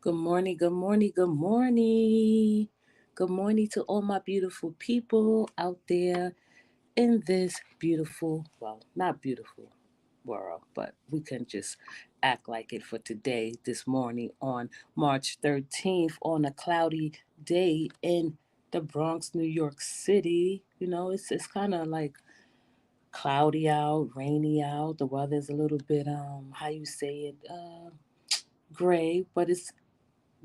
Good morning, good morning, good morning. Good morning to all my beautiful people out there in this beautiful, well, not beautiful world, but we can just act like it for today, this morning on March 13th, on a cloudy day in the Bronx, New York City. It's kind of like cloudy out, rainy out. The weather's a little bit, how you say it, gray, but it's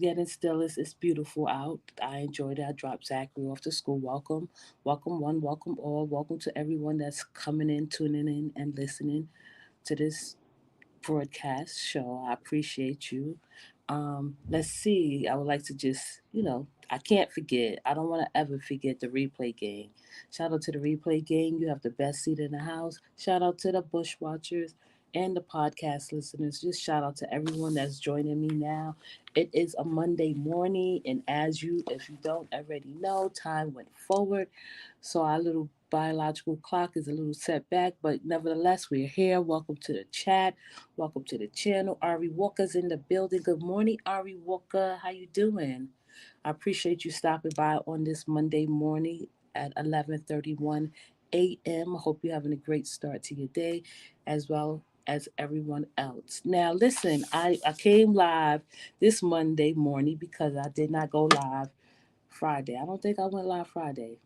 yet and still it's beautiful out. I enjoyed it. I dropped Zachary off to school. Welcome, welcome one, welcome all, welcome to everyone that's coming in, tuning in, and listening to this broadcast show. I appreciate you. Let's see. I would like to just, I can't forget. I don't want to ever forget the replay gang. Shout out to the replay gang. You have the best seat in the house. Shout out to the bush watchers and the podcast listeners. Just shout out to everyone that's joining me now. It is a Monday morning, and if you don't already know, time went forward. So our little biological clock is a little set back, but nevertheless, we're here. Welcome to the chat. Welcome to the channel. Ari Walker's in the building. Good morning, Ari Walker. How you doing? I appreciate you stopping by on this Monday morning at 11:31 a.m. I hope you're having a great start to your day as well as everyone else. Now, listen, I came live this Monday morning because I did not go live Friday. I don't think I went live Friday.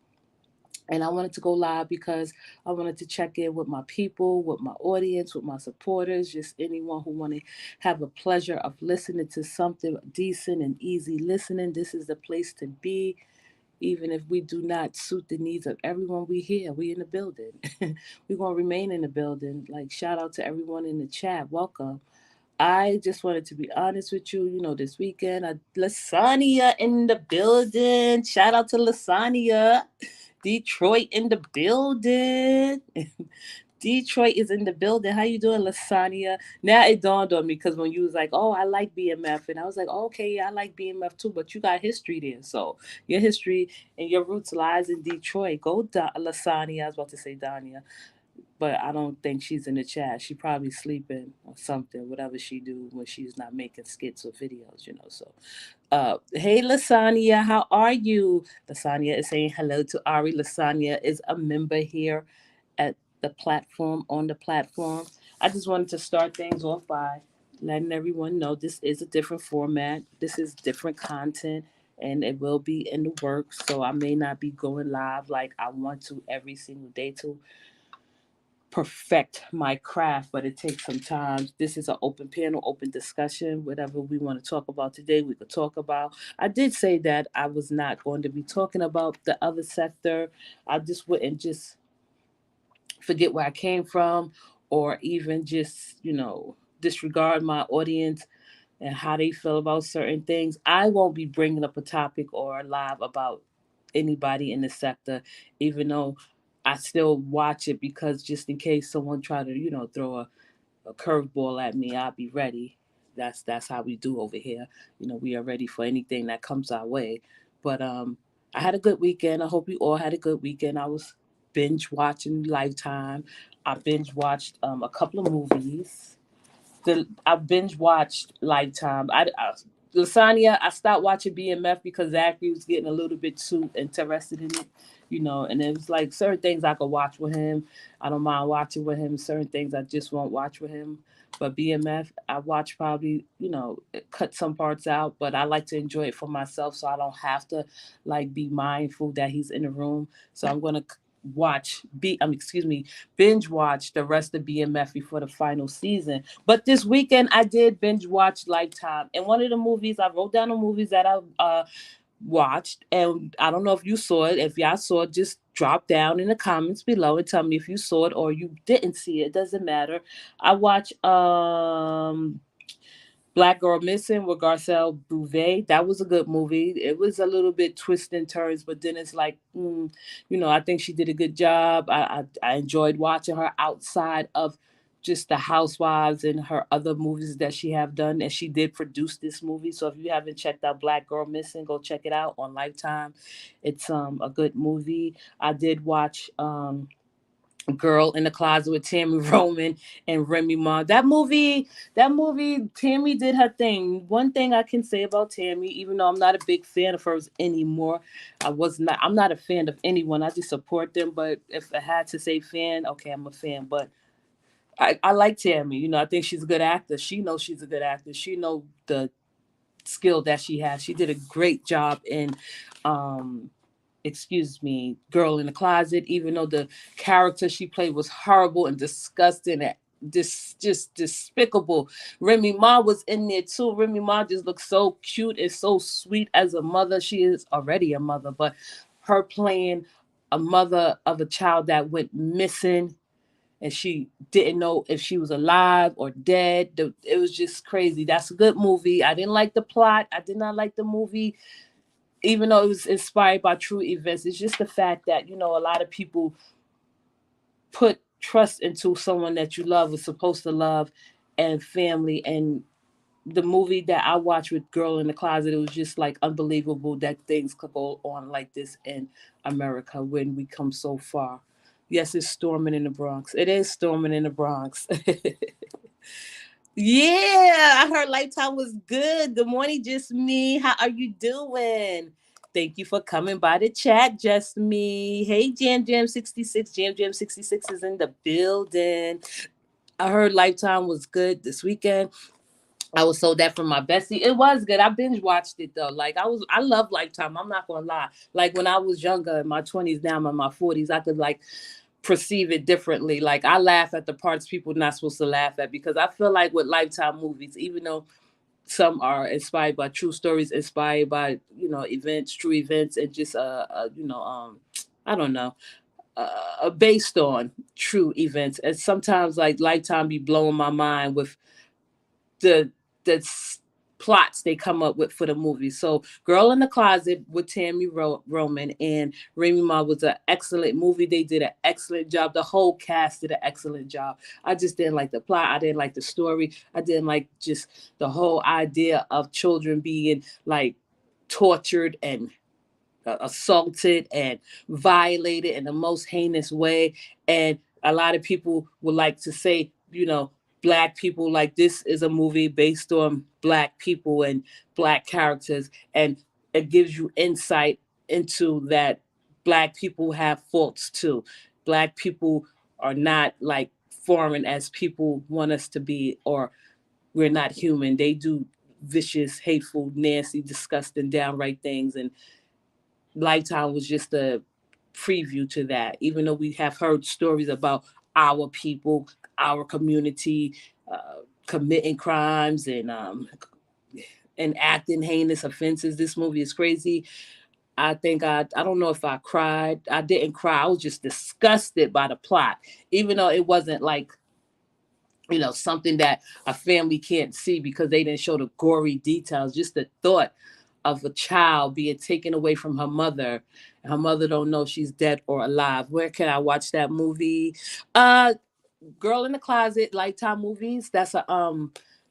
And I wanted to go live because I wanted to check in with my people, with my audience, with my supporters, just anyone who want to have a pleasure of listening to something decent and easy listening. This is the place to be. Even if we do not suit the needs of everyone we here, we in the building. We're gonna remain in the building. Like shout out to everyone in the chat. Welcome. I just wanted to be honest with you. This weekend, Lasagna in the building. Shout out to Lasagna. Detroit in the building. Detroit is in the building. How you doing, Lasagna? Now it dawned on me because when you was like, "Oh, I like BMF," and I was like, oh, "Okay, yeah, I like BMF too," but you got history there, so your history and your roots lies in Detroit. Go, Lasagna. I was about to say Danya, but I don't think she's in the chat. She probably sleeping or something, whatever she do when she's not making skits or videos. So, hey Lasagna, how are you? Lasagna is saying hello to Ari. Lasagna is a member here at the platform, on the platform. I just wanted to start things off by letting everyone know this is a different format. This is different content. And it will be in the works, so I may not be going live like I want to every single day to perfect my craft, but it takes some time. This is an open panel, open discussion. Whatever we want to talk about today, we could talk about. I did say that I was not going to be talking about the other sector. I just wouldn't just forget where I came from or even just, disregard my audience and how they feel about certain things. I won't be bringing up a topic or live about anybody in the sector, even though I still watch it because just in case someone try to, throw a curveball at me, I'll be ready. That's how we do over here. We are ready for anything that comes our way. But I had a good weekend. I hope you all had a good weekend. I was binge watching Lifetime. I binge watched a couple of movies. I binge watched Lifetime. Lasagna, I stopped watching BMF because Zachary was getting a little bit too interested in it, and it was like certain things I could watch with him. I don't mind watching with him. Certain things I just won't watch with him. But BMF, I watch probably, cut some parts out, but I like to enjoy it for myself so I don't have to like be mindful that he's in the room. So I'm gonna excuse me, binge watch the rest of BMF before the final season. But this weekend I did binge watch Lifetime. And one of the movies, I wrote down the movies that I watched. And I don't know if you saw it. If y'all saw it, just drop down in the comments below and tell me if you saw it or you didn't see it. It doesn't matter. I watched Black Girl Missing with Garcelle Bouvet. That was a good movie. It was a little bit twists and turns, but then it's like, I think she did a good job. I enjoyed watching her outside of just the Housewives and her other movies that she have done. And she did produce this movie. So if you haven't checked out Black Girl Missing, go check it out on Lifetime. It's a good movie. I did watch Girl in the Closet with Tammy Roman and Remy Ma. That movie, Tammy did her thing. One thing I can say about Tammy, even though I'm not a big fan of hers anymore, I'm not a fan of anyone. I just support them. But if I had to say fan, okay, I'm a fan. But I like Tammy. I think she's a good actor. She knows she's a good actor. She know the skill that she has. She did a great job in um Girl in the Closet, even though the character she played was horrible and disgusting and just despicable. Remy Ma was in there too. Remy Ma just looks so cute and so sweet as a mother. She is already a mother, but her playing a mother of a child that went missing and she didn't know if she was alive or dead. It was just crazy. That's a good movie. I didn't like the plot. I did not like the movie, even though it was inspired by true events. It's just the fact that, a lot of people put trust into someone that you love, is supposed to love, and family. And the movie that I watched with Girl in the Closet, it was just like unbelievable that things could go on like this in America when we come so far. Yes, it's storming in the Bronx. It is storming in the Bronx. Yeah, I heard Lifetime was good. Good morning, Just Me. How are you doing? Thank you for coming by the chat, Just Me. Hey, Jam Jam 66. Jam Jam 66 is in the building. I heard Lifetime was good this weekend. I was sold that from my bestie. It was good. I binge watched it though. I love Lifetime. I'm not gonna lie. Like when I was younger, in my 20s, now I'm in my 40s, I could like perceive it differently. Like I laugh at the parts people not supposed to laugh at, because I feel like with Lifetime movies, even though some are inspired by true stories, inspired by events, true events, and just I don't know, based on true events. And sometimes like Lifetime be blowing my mind with the plots they come up with for the movie. So, Girl in the Closet with Tammy Roman and Remy Ma was an excellent movie. They did an excellent job. The whole cast did an excellent job. I just didn't like the plot. I didn't like the story. I didn't like just the whole idea of children being like tortured and assaulted and violated in the most heinous way. And a lot of people would like to say, black people, like this is a movie based on black people and black characters. And it gives you insight into that black people have faults too. Black people are not like foreign as people want us to be, or we're not human. They do vicious, hateful, nasty, disgusting, downright things. And Lifetime was just a preview to that. Even though we have heard stories about our people, our community, committing crimes and acting heinous offenses, this movie is crazy. I think I don't know if I cried. I didn't cry. I was just disgusted by the plot, even though it wasn't like something that a family can't see because they didn't show the gory details. Just the thought of a child being taken away from her mother, and her mother don't know if she's dead or alive. Where can I watch that movie? uh Girl in the Closet, Lifetime movies. That's a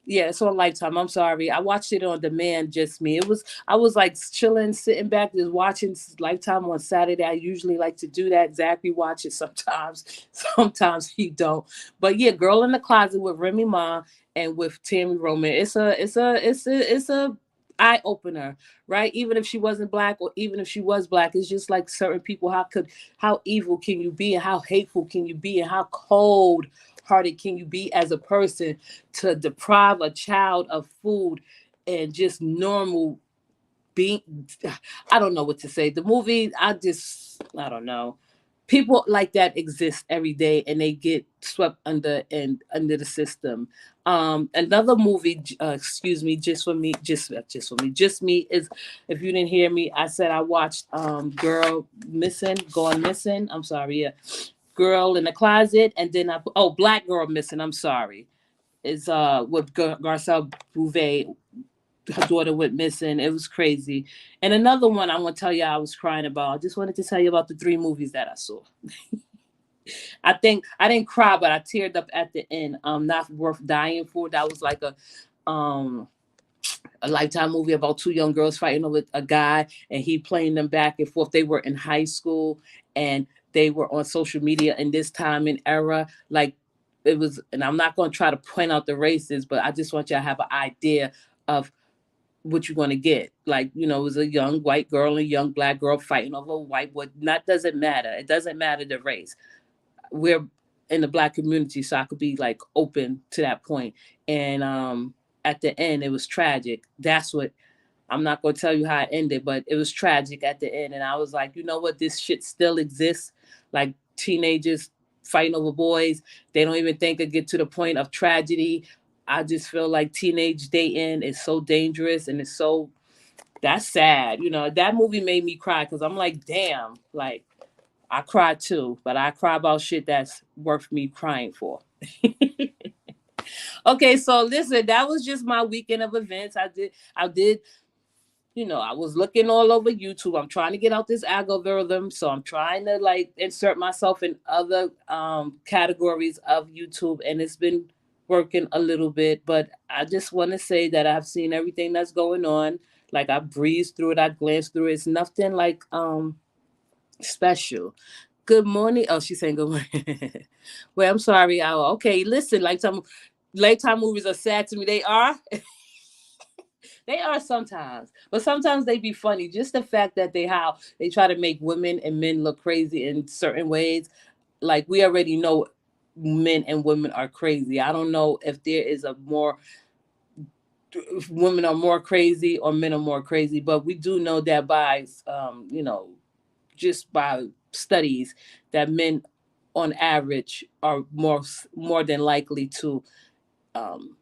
yeah, it's on Lifetime. I'm sorry. I watched it on demand, Just Me. I was like chilling, sitting back, just watching Lifetime on Saturday. I usually like to do that. Zach, we watch it sometimes. Sometimes he don't. But yeah, Girl in the Closet with Remy Ma and with Tammy Roman. It's a eye opener, right? Even if she wasn't black, or even if she was black, it's just like certain people. How evil can you be, and how hateful can you be, and how cold hearted can you be as a person to deprive a child of food and just normal being. I don't know what to say. The movie, I don't know. People like that exist every day, and they get swept under the system. Another movie, excuse me, just for me, just me is. If you didn't hear me, I said I watched Girl Missing, Gone Missing. I'm sorry, yeah, Girl in the Closet, and then Black Girl Missing. I'm sorry, is with Garcelle Bouvet. Her daughter went missing. It was crazy. And another one I want to tell you I was crying about. I just wanted to tell you about the three movies that I saw. I think I didn't cry, but I teared up at the end. Not Worth Dying For. That was like um a Lifetime movie about two young girls fighting over a guy, and he playing them back and forth. They were in high school, and they were on social media in this time and era. Like it was, and I'm not going to try to point out the races, but I just want you to have an idea of what you're going to get. Like, it was a young white girl and a young black girl fighting over a white boy. That doesn't matter. It doesn't matter the race. We're in the black community, so I could be like open to that point. And at the end, it was tragic. That's what I'm not going to tell you how it ended, but it was tragic at the end. And I was like, you know what? This shit still exists. Like teenagers fighting over boys. They don't even think it get to the point of tragedy. I just feel like teenage dating is so dangerous and it's so, that's sad. That movie made me cry because I'm like, damn, like I cry too, but I cry about shit that's worth me crying for. Okay, so listen, that was just my weekend of events. I did I was looking all over YouTube. I'm trying to get out this algorithm, so I'm trying to like insert myself in other categories of YouTube, and it's been working a little bit. But I just want to say that I've seen everything that's going on. Like I breezed through it, I glanced through it. It's nothing like special. Good morning. Oh, she's saying good morning. Well, I'm sorry. Okay, listen, lifetime movies are sad to me. They are. They are sometimes, but sometimes they be funny. Just the fact that how they try to make women and men look crazy in certain ways. Like we already know men and women are crazy. I don't know if there is a more if women are more crazy or men are more crazy, but we do know that by just by studies that men on average are more than likely to um,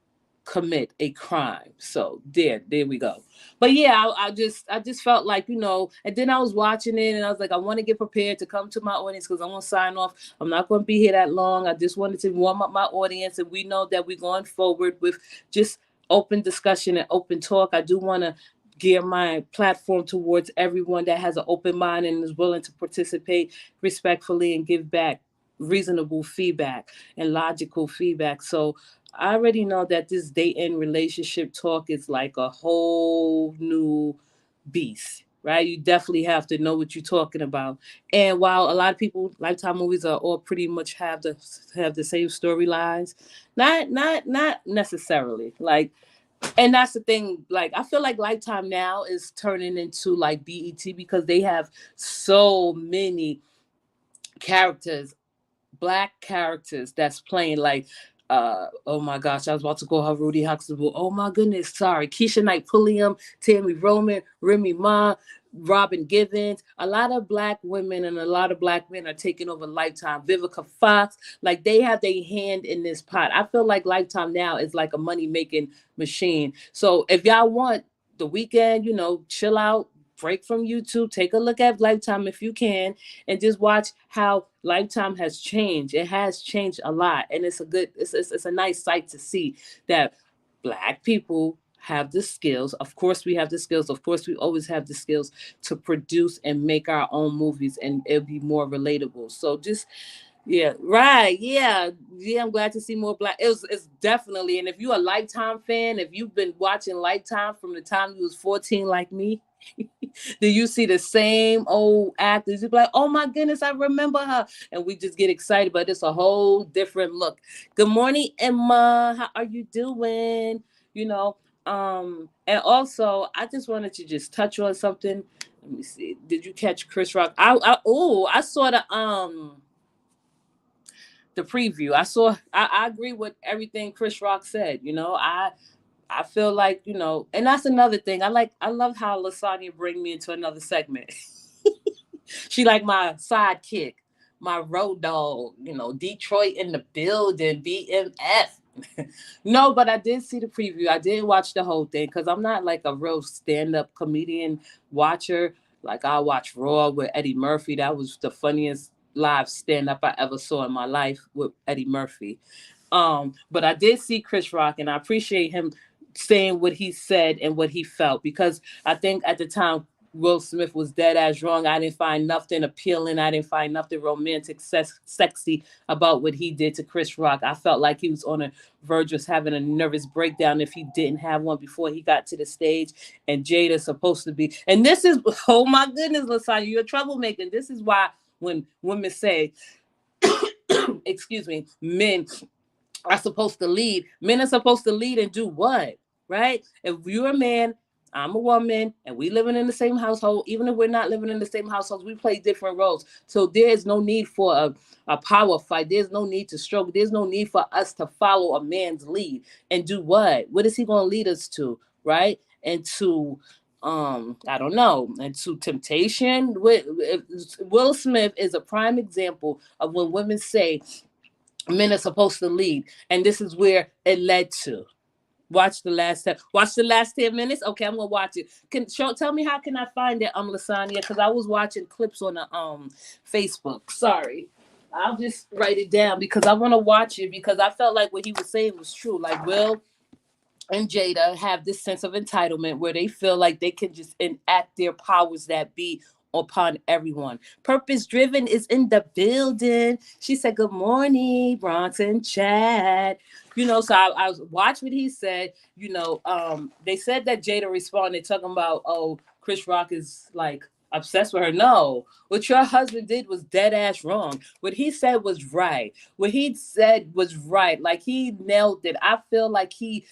commit a crime. So there we go. But yeah, I just felt like and then I was watching it and I was like, I want to get prepared to come to my audience because I want to sign off. I'm not going to be here that long. I just wanted to warm up my audience, and we know that we're going forward with just open discussion and open talk. I do want to gear my platform towards everyone that has an open mind and is willing to participate respectfully and give back reasonable feedback and logical feedback. So I already know that this dating relationship talk is like a whole new beast, right? You definitely have to know what you're talking about. And while a lot of people, Lifetime movies are all pretty much have the same storylines, not necessarily. Like, and that's the thing. Like, I feel like Lifetime now is turning into like BET because they have so many characters, black characters that's playing like oh my gosh, I was about to call her Rudy Huxtable. Oh my goodness, sorry. Keisha Knight Pulliam, Tammy Roman, Remy Ma, Robin Givens. A lot of black women and a lot of black men are taking over Lifetime. Vivica Fox, like they have their hand in this pot. I feel like Lifetime now is like a money making machine. So if y'all want the weekend, chill out, break from YouTube, take a look at Lifetime if you can, and just watch how Lifetime has changed. It has changed a lot, and it's a nice sight to see that black people have the skills. Of course, we have the skills. Of course, we always have the skills to produce and make our own movies, and it'll be more relatable. So just yeah, right. Yeah. Yeah, I'm glad to see more black. It's definitely, and if you're a Lifetime fan, if you've been watching Lifetime from the time you was 14 like me, do you see the same old actors? You be like, oh my goodness, I remember her. And we just get excited, but it's a whole different look. Good morning, Emma. How are you doing? You know, and also I just wanted to just touch on something. Let me see. Did you catch Chris Rock? I saw the preview. I agree with everything Chris Rock said. I feel like, and that's another thing. I love how Lasagna bring me into another segment. She like my sidekick, my road dog, Detroit in the building, BMF. No, but I did see the preview. I did watch the whole thing because I'm not like a real stand-up comedian watcher. Like I watched Raw with Eddie Murphy. That was the funniest live stand-up I ever saw in my life with Eddie Murphy. But I did see Chris Rock, and I appreciate him saying what he said and what he felt because I think at the time Will Smith was dead as wrong. I didn't find nothing appealing. I didn't find nothing romantic, sexy about what he did to Chris Rock. I felt like he was on a verge of having a nervous breakdown if he didn't have one before he got to the stage. And Jada's supposed to be. And this is, oh my goodness, Lasagna, you're a troublemaker. This is why when women say, excuse me, men are supposed to lead. Men are supposed to lead and do what? Right? If you're a man, I'm a woman, and we living in the same household, even if we're not living in the same household, we play different roles. So there's no need for a power fight. There's no need to struggle. There's no need for us to follow a man's lead and do what? What is he going to lead us to? Right? And to I don't know, and to temptation. Will Smith is a prime example of when women say men are supposed to lead, and this is where it led to. Watch the last 10 minutes. Okay, I'm gonna watch it. Tell me how can I find it, Lasagna? Because I was watching clips on the Facebook. Sorry. I'll just write it down because I want to watch it because I felt like what he was saying was true. Like Will and Jada have this sense of entitlement where they feel like they can just enact their powers that be upon everyone. Purpose Driven is in the building. She said, "Good morning, Bronson Chad." So I was watch what he said. They said that Jada responded talking about, oh, Chris Rock is like obsessed with her. No, what your husband did was dead ass wrong. What he said was right. What he said was right. Like he nailed it. I feel like he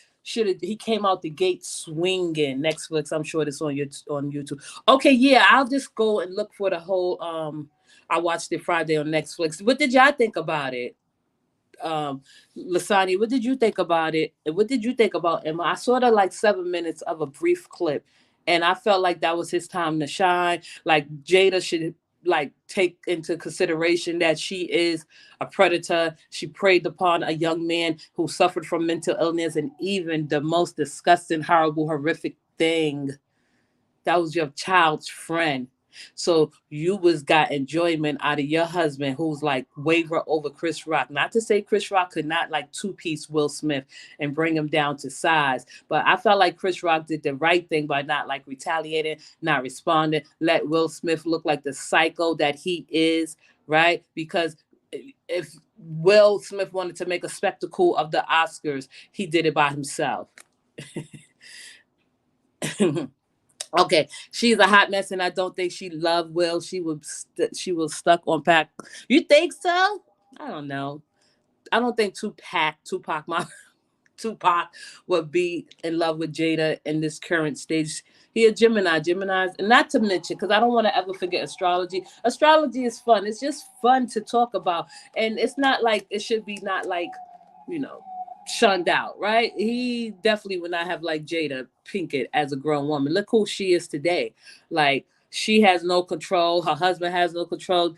came out the gate swinging. Netflix, I'm sure it's on YouTube. Okay, yeah, I'll just go and look for the whole. I watched it Friday on Netflix. What did y'all think about it? Lasani, what did you think about it? And what did you think about Emma? I saw the like 7 minutes of a brief clip, and I felt like that was his time to shine. Like Jada should like take into consideration that she is a predator. She preyed upon a young man who suffered from mental illness, and even the most disgusting, horrible, horrific thing, that was your child's friend. So you was got enjoyment out of your husband who's like waver over Chris Rock. Not to say Chris Rock could not like two-piece Will Smith and bring him down to size, but I felt like Chris Rock did the right thing by not like retaliating, not responding, let Will Smith look like the psycho that he is, right? Because if Will Smith wanted to make a spectacle of the Oscars, he did it by himself. Okay, she's a hot mess, and I don't think she loved Will. She was stuck on Pac. You think so? I don't know. I don't think Tupac would be in love with Jada in this current stage. He a Gemini. Gemini's, and not to mention, because I don't want to ever forget astrology. Astrology is fun. It's just fun to talk about, and it's not like it should be not like, you know, shunned out, right? He definitely would not have like Jada Pinkett as a grown woman. Look who she is today. Like she has no control. Her husband has no control.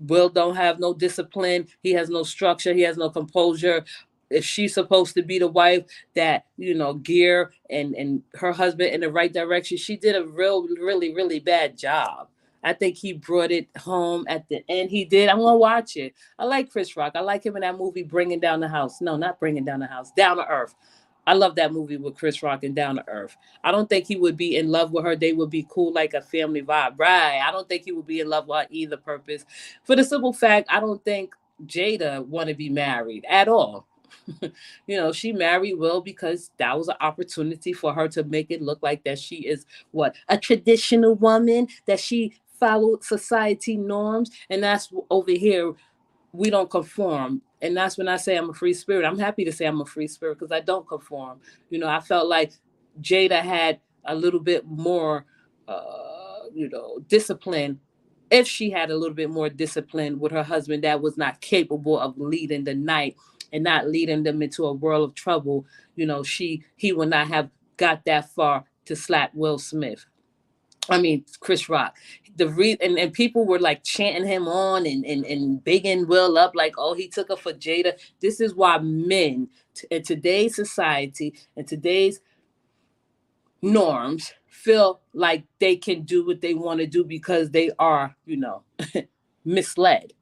Will don't have no discipline. He has no structure. He has no composure. If she's supposed to be the wife that gear and her husband in the right direction, she did a really bad job. I think he brought it home at the end. He did. I'm gonna watch it. I like Chris Rock. I like him in that movie Bringing Down the House. No, not Bringing Down the House, Down to Earth. I love that movie with Chris Rock and Down to Earth. I don't think he would be in love with her. They would be cool like a family vibe. Right. I don't think he would be in love with her either purpose. For the simple fact, I don't think Jada want to be married at all. She married Will because that was an opportunity for her to make it look like that she is what, a traditional woman, that she followed society norms, and that's over here we don't conform. And that's when I say I'm a free spirit. I'm happy to say I'm a free spirit because I don't conform. I felt like Jada had a little bit more, discipline. If she had a little bit more discipline with her husband that was not capable of leading the night and not leading them into a world of trouble, he would not have got that far to slap Will Smith. I mean, Chris Rock. And people were like chanting him on and bigging Will up like, oh, he took her for Jada. This is why men in today's society and today's norms feel like they can do what they want to do because they are, misled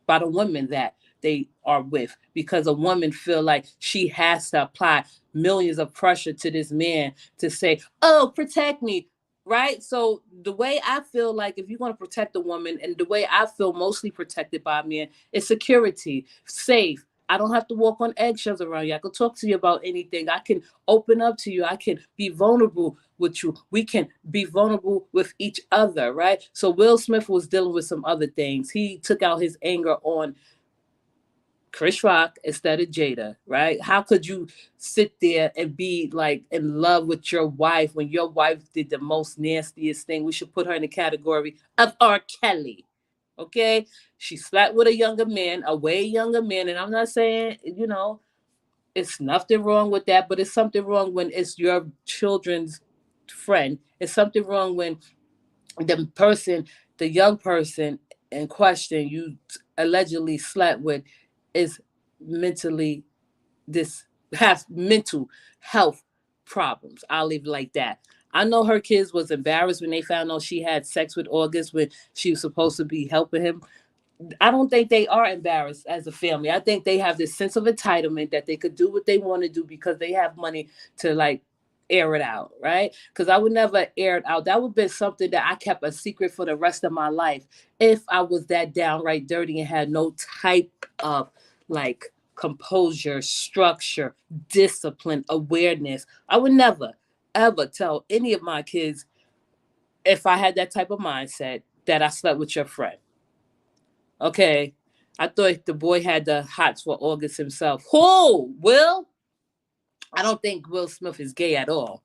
by the women that they are with, because a woman feel like she has to apply millions of pressure to this man to say, oh, protect me, right? So the way I feel like if you're going to protect a woman, and the way I feel mostly protected by men, is security, safe, I don't have to walk on eggshells around you. I can talk to you about anything. I can open up to you. I can be vulnerable with you. We can be vulnerable with each other, right? So Will Smith was dealing with some other things. He took out his anger on Chris Rock instead of Jada, right? How could you sit there and be like in love with your wife when your wife did the most nastiest thing? We should put her in the category of R. Kelly. Okay? She slept with a younger man, a way younger man. And I'm not saying, it's nothing wrong with that, but it's something wrong when it's your children's friend. It's something wrong when the person, the young person in question you allegedly slept with is mentally this has mental health problems. I'll leave it like that. I know her kids was embarrassed when they found out she had sex with August when she was supposed to be helping him. I don't think they are embarrassed as a family. I think they have this sense of entitlement that they could do what they want to do because they have money to like air it out, right? Because I would never air it out. That would be something that I kept a secret for the rest of my life if I was that downright dirty and had no type of like composure, structure, discipline, awareness. I would never, ever tell any of my kids if I had that type of mindset that I slept with your friend. Okay. I thought the boy had the hots for August himself. Who? Will? I don't think Will Smith is gay at all.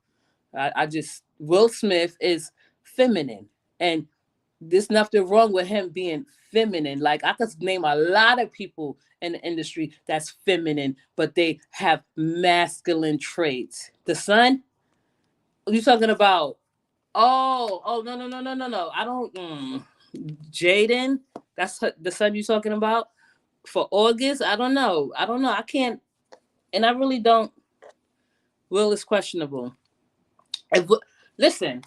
I just, Will Smith is feminine. And there's nothing wrong with him being feminine. Like, I could name a lot of people in the industry that's feminine, but they have masculine traits. The son? You talking about? Oh, no, no, no, no, no, no. I don't. Jaden? The son you talking about? For August, I don't know. I don't know. I can't, and I really don't. Will is questionable. If, listen,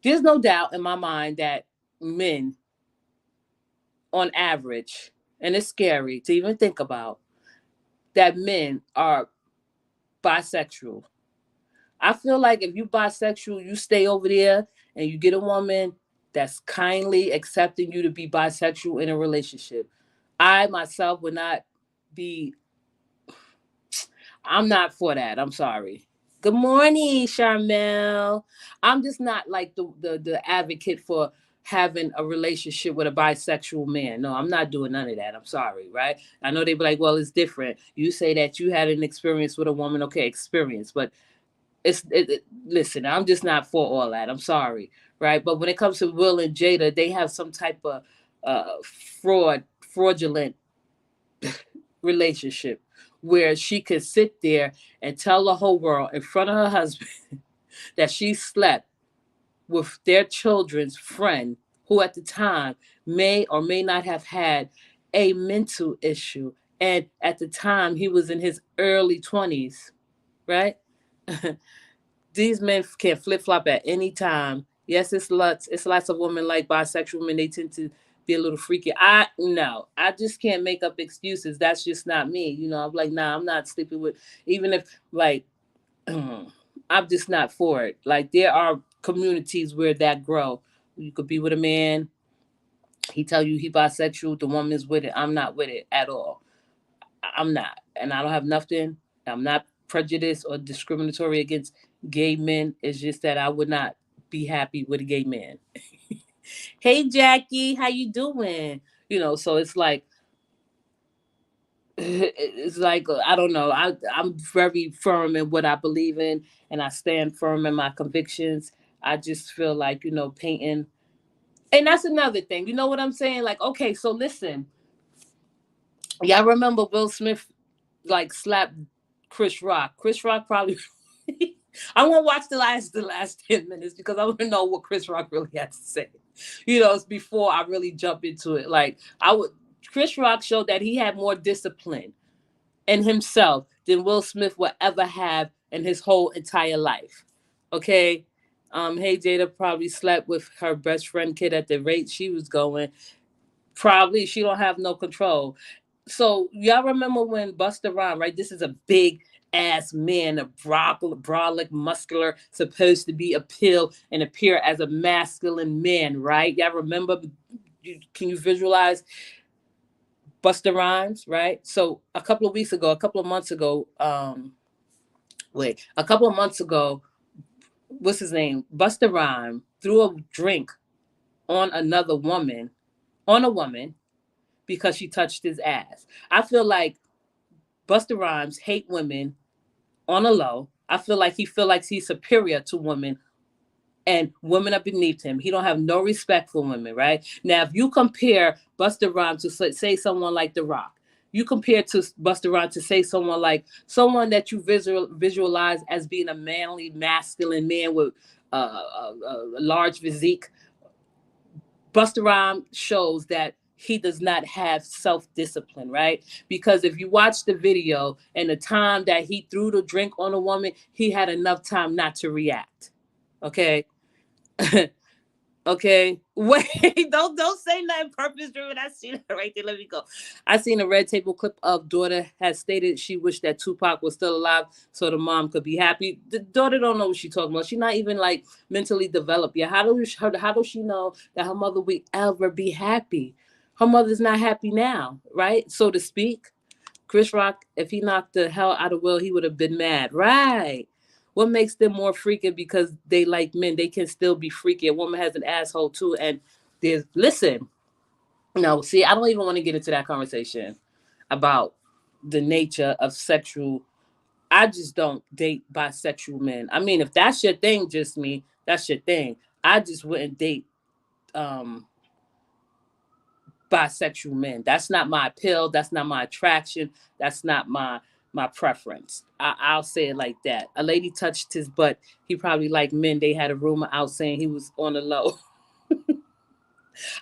there's no doubt in my mind that men, on average, and it's scary to even think about, that men are bisexual. I feel like if you bisexual, you stay over there and you get a woman that's kindly accepting you to be bisexual in a relationship. I myself would not be I'm not for that. I'm sorry. Good morning, Charmel. I'm just not like the advocate for having a relationship with a bisexual man. No, I'm not doing none of that. I'm sorry, right? I know they be like, well, it's different. You say that you had an experience with a woman, okay, experience, but listen, I'm just not for all that. I'm sorry, right? But when it comes to Will and Jada, they have some type of fraudulent relationship where she could sit there and tell the whole world in front of her husband that she slept with their children's friend who at the time may or may not have had a mental issue. And at the time he was in his early 20s, right? These men can flip flop at any time. Yes, it's lots of women like bisexual men. They tend to be a little freaky. I no, I just can't make up excuses. That's just not me. I'm like, nah, I'm not sleeping with. Even if like, I'm just not for it. Like there are communities where that grow. You could be with a man. He tell you he bisexual. The woman's with it. I'm not with it at all. I'm not, and I don't have nothing. I'm not prejudiced or discriminatory against gay men. It's just that I would not be happy with a gay man. Hey, Jackie, how you doing? So it's like I don't know. I'm very firm in what I believe in, and I stand firm in my convictions. I just feel like painting, and that's another thing. You know what I'm saying? Like, okay, so listen, y'all remember Will Smith like slapped Chris Rock. Chris Rock probably. I won't watch the last 10 minutes because I want to know what Chris Rock really had to say. It's before I really jump into it. Like I would, Chris Rock showed that he had more discipline in himself than Will Smith will ever have in his whole entire life. Okay. Hey Jada probably slept with her best friend kid at the rate she was going. Probably she don't have no control. So y'all remember when Busta Rhymes, right? This is a big ass man, a brolic, muscular, supposed to be appeal and appear as a masculine man, right? Y'all remember? Can you visualize Busta Rhymes, right? So a couple of weeks ago, a couple of months ago, a couple of months ago, what's his name? Busta Rhymes threw a drink on another woman, on a woman, because she touched his ass. I feel like Busta Rhymes hate women on a low. I feel like he feel like he's superior to women and women are beneath him. He don't have no respect for women, right? Now, if you compare Busta Rhymes to say someone like The Rock, you compare to Busta Rhymes to say someone that you visualize as being a manly, masculine man with a large physique. Busta Rhymes shows that he does not have self-discipline, right? Because if you watch the video and the time that he threw the drink on a woman, he had enough time not to react. Okay. Okay. Wait, don't say nothing purpose driven. I seen it right there. Let me go. I seen a red table clip of daughter has stated she wished that Tupac was still alive so the mom could be happy. The daughter don't know what she's talking about. She's not even like mentally developed yet. How does she know that her mother will ever be happy? Her mother's not happy now, right? So to speak. Chris Rock, if he knocked the hell out of Will, he would have been mad. Right. What makes them more freaky because they like men? They can still be freaky. A woman has an asshole too. And there's, listen, no, see, I don't even want to get into that conversation about the nature of sexual. I just don't date bisexual men. I mean, if that's your thing, just me, that's your thing. I just wouldn't date um bisexual men. That's not my appeal. That's not my attraction. That's not my preference. I'll say it like that. A lady touched his butt. He probably liked men. They had a rumor out saying he was on the low.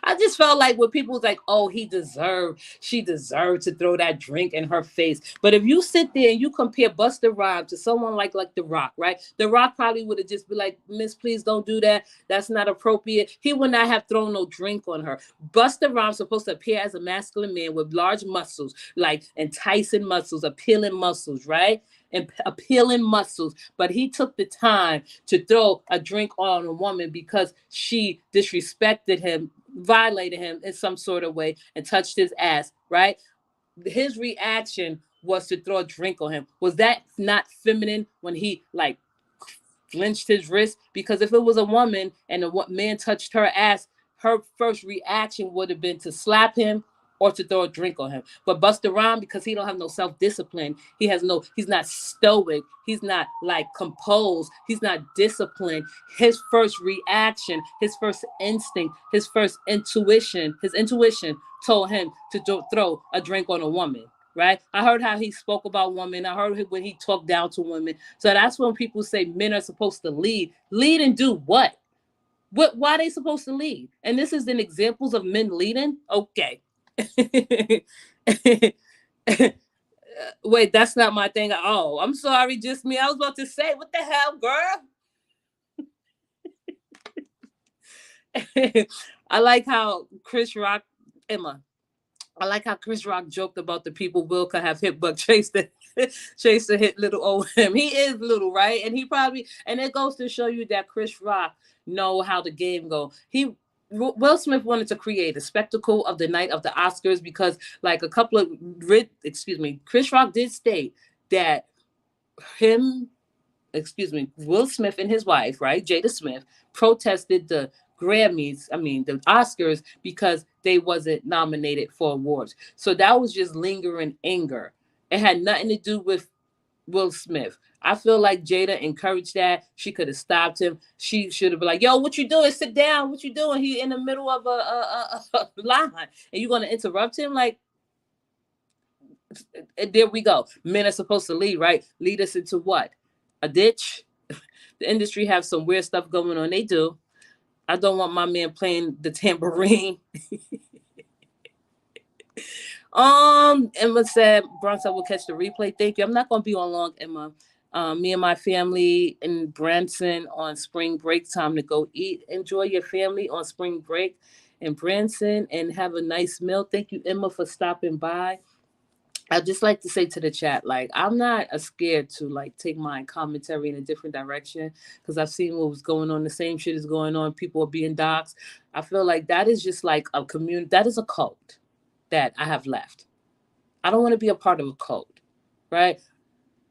I just felt like when people was like, "Oh, she deserved to throw that drink in her face." But if you sit there and you compare Busta Rhymes to someone like The Rock, right? The Rock probably would have just been like, "Miss, please don't do that. That's not appropriate." He would not have thrown no drink on her. Busta Rhymes supposed to appear as a masculine man with large muscles, like enticing muscles, appealing muscles, right? And appealing muscles, but he took the time to throw a drink on a woman because she disrespected him, violated him in some sort of way, and touched his ass, right? His reaction was to throw a drink on him. Was that not feminine when he like flinched his wrist? Because if it was a woman and a man touched her ass, her first reaction would have been to slap him or to throw a drink on him. But Busta Rhymes, because he don't have no self-discipline, he's not stoic, he's not like composed, he's not disciplined. His first reaction, his first instinct, his intuition told him to throw a drink on a woman. Right? I heard how he spoke about women. I heard when he talked down to women. So that's when people say men are supposed to lead. Lead and do what? Why are they supposed to lead? And this is an examples of men leading? Okay. Wait, that's not my thing. Oh, I'm sorry, just me. I was about to say, what the hell, girl? I like how Chris Rock, Emma, I like how Chris Rock joked about the people Will could have hit, but Chase to hit little old him. He is little, right? And he probably, and it goes to show you that Chris Rock know how the game go. Will Smith wanted to create a spectacle of the night of the Oscars because, like a couple of, Chris Rock did state that him Will Smith and his wife, right, Jada Smith, protested the the Oscars, because they wasn't nominated for awards. So that was just lingering anger. It had nothing to do with Will Smith. I feel like Jada encouraged that. She could have stopped him. She should have been like, "Yo, what you doing? Sit down. What you doing? He in the middle of a line, and you gonna interrupt him?" Like, there we go. Men are supposed to lead, right? Lead us into what? A ditch? The industry have some weird stuff going on. They do. I don't want my man playing the tambourine. Emma said Bronson will catch the replay. Thank you. I'm not gonna be on long, Emma. Me and my family in Branson on spring break. Time to go eat. Enjoy your family on spring break in Branson and have a nice meal. Thank you, Emma, for stopping by. I just like to say to the chat, like, I'm not scared to like take my commentary in a different direction, because I've seen what was going on. The same shit is going on. People are being doxxed. I feel like that is just like a community. That is a cult that I have left. I don't want to be a part of a cult, right?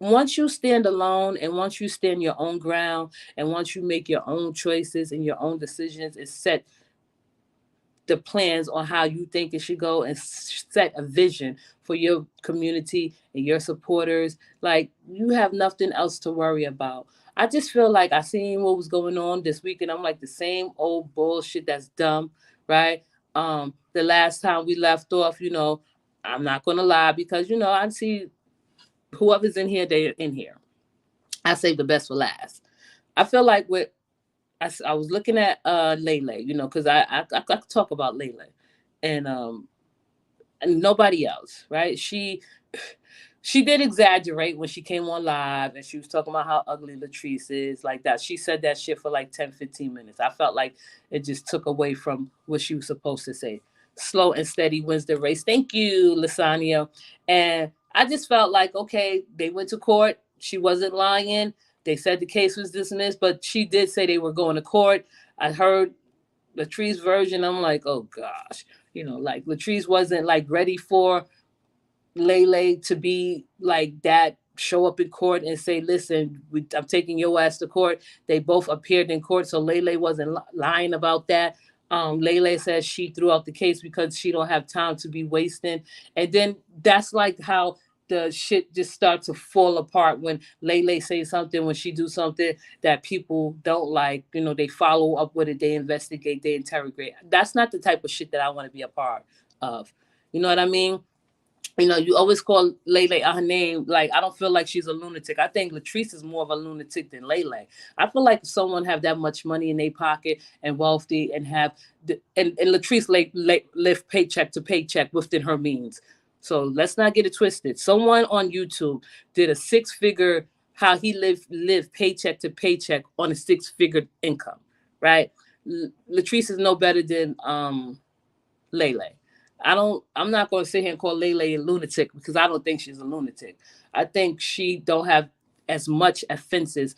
Once you stand alone and once you stand your own ground and once you make your own choices and your own decisions and set the plans on how you think it should go and set a vision for your community and your supporters, like you have nothing else to worry about. I just feel like I seen what was going on this week and I'm like the same old bullshit that's dumb, right? The last time we left off, I'm not gonna lie because I see whoever's in here, they're in here. I save the best for last. I feel like I was looking at Lele, because I could talk about Lele, and and nobody else, right? She did exaggerate when she came on live and she was talking about how ugly Latrice is, like that. She said that shit for like 10, 15 minutes. I felt like it just took away from what she was supposed to say. Slow and steady wins the race. Thank you, Lasagna. And I just felt like, okay, they went to court. She wasn't lying. They said the case was dismissed, but she did say they were going to court. I heard Latrice's version. I'm like, oh gosh. Like Latrice wasn't like ready for Lele to be like that, show up in court and say, listen, I'm taking your ass to court. They both appeared in court, so Lele wasn't lying about that. Lele says she threw out the case because she don't have time to be wasting. And then that's like how the shit just starts to fall apart when Lele says something, when she do something that people don't like, they follow up with it, they investigate, they interrogate. That's not the type of shit that I want to be a part of. You know what I mean? You always call Lele her name. Like, I don't feel like she's a lunatic. I think Latrice is more of a lunatic than Lele. I feel like if someone have that much money in their pocket and wealthy and have, and Latrice live paycheck to paycheck within her means. So let's not get it twisted. Someone on YouTube did a 6-figure, how he lived paycheck to paycheck on a 6-figure income, right? Latrice is no better than Lele. I'm not going to sit here and call Lele a lunatic because I don't think she's a lunatic. I think she don't have as much offenses